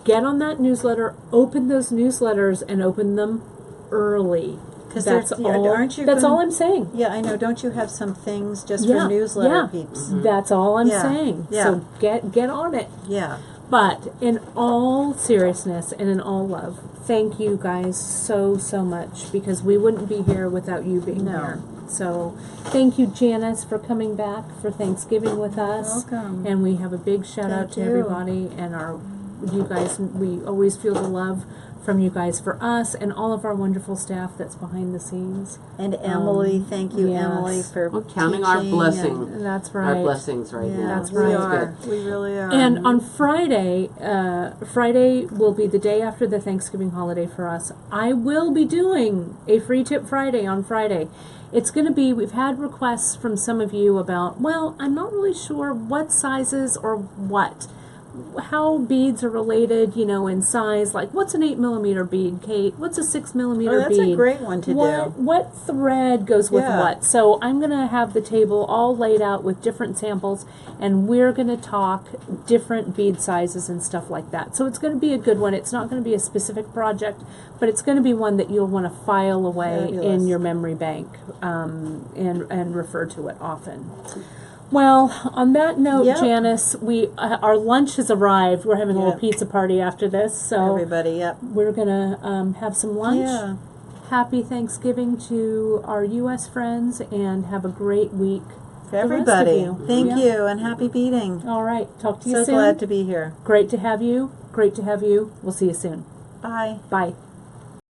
get on that newsletter. Open those newsletters and open them early. 'Cause That's they're- all. aren't you That's gonna- all I'm saying. Yeah, I know. Don't you have some things just Yeah, for newsletter yeah. peeps? That's all I'm Yeah, saying. yeah. So get on it. Yeah. But in all seriousness and in all love, thank you guys so much, because we wouldn't be here without you being No. here. So thank you, Janice, for coming back for Thanksgiving with us. Welcome. And we have a big shout out Thank to you. everybody, and you guys, we always feel the love from you guys for us and all of our wonderful staff that's behind the scenes. And Emily, thank you, yes. Emily, for We're counting our teaching blessing. And that's Our right. blessings right Yeah, now. That's we right. are. We really are. And on Friday, Friday will be the day after the Thanksgiving holiday for us. I will be doing a free tip Friday on Friday. It's going to be, we've had requests from some of you about, well, I'm not really sure what sizes or what. How beads are related, in size. Like, what's an 8mm bead, Kate? What's a 6mm bead? Oh, that's a great one to do. What thread goes with Yeah. what? So I'm going to have the table all laid out with different samples, and we're going to talk different bead sizes and stuff like that. So it's going to be a good one. It's not going to be a specific project, but it's going to be one that you'll want to file away Fabulous. in your memory bank and refer to it often. Well, on that note, Yep. Janice, our lunch has arrived. We're having a little Yep. pizza party after this, so Everybody, yep. we're gonna have some lunch. Yeah. Happy Thanksgiving to our U.S. friends, and have a great week. For the rest of everybody. you. Thank Yeah. you, and happy beating. All right, talk to you So soon. glad to be here. Great to have you. Great to have you. We'll see you soon. Bye. Bye.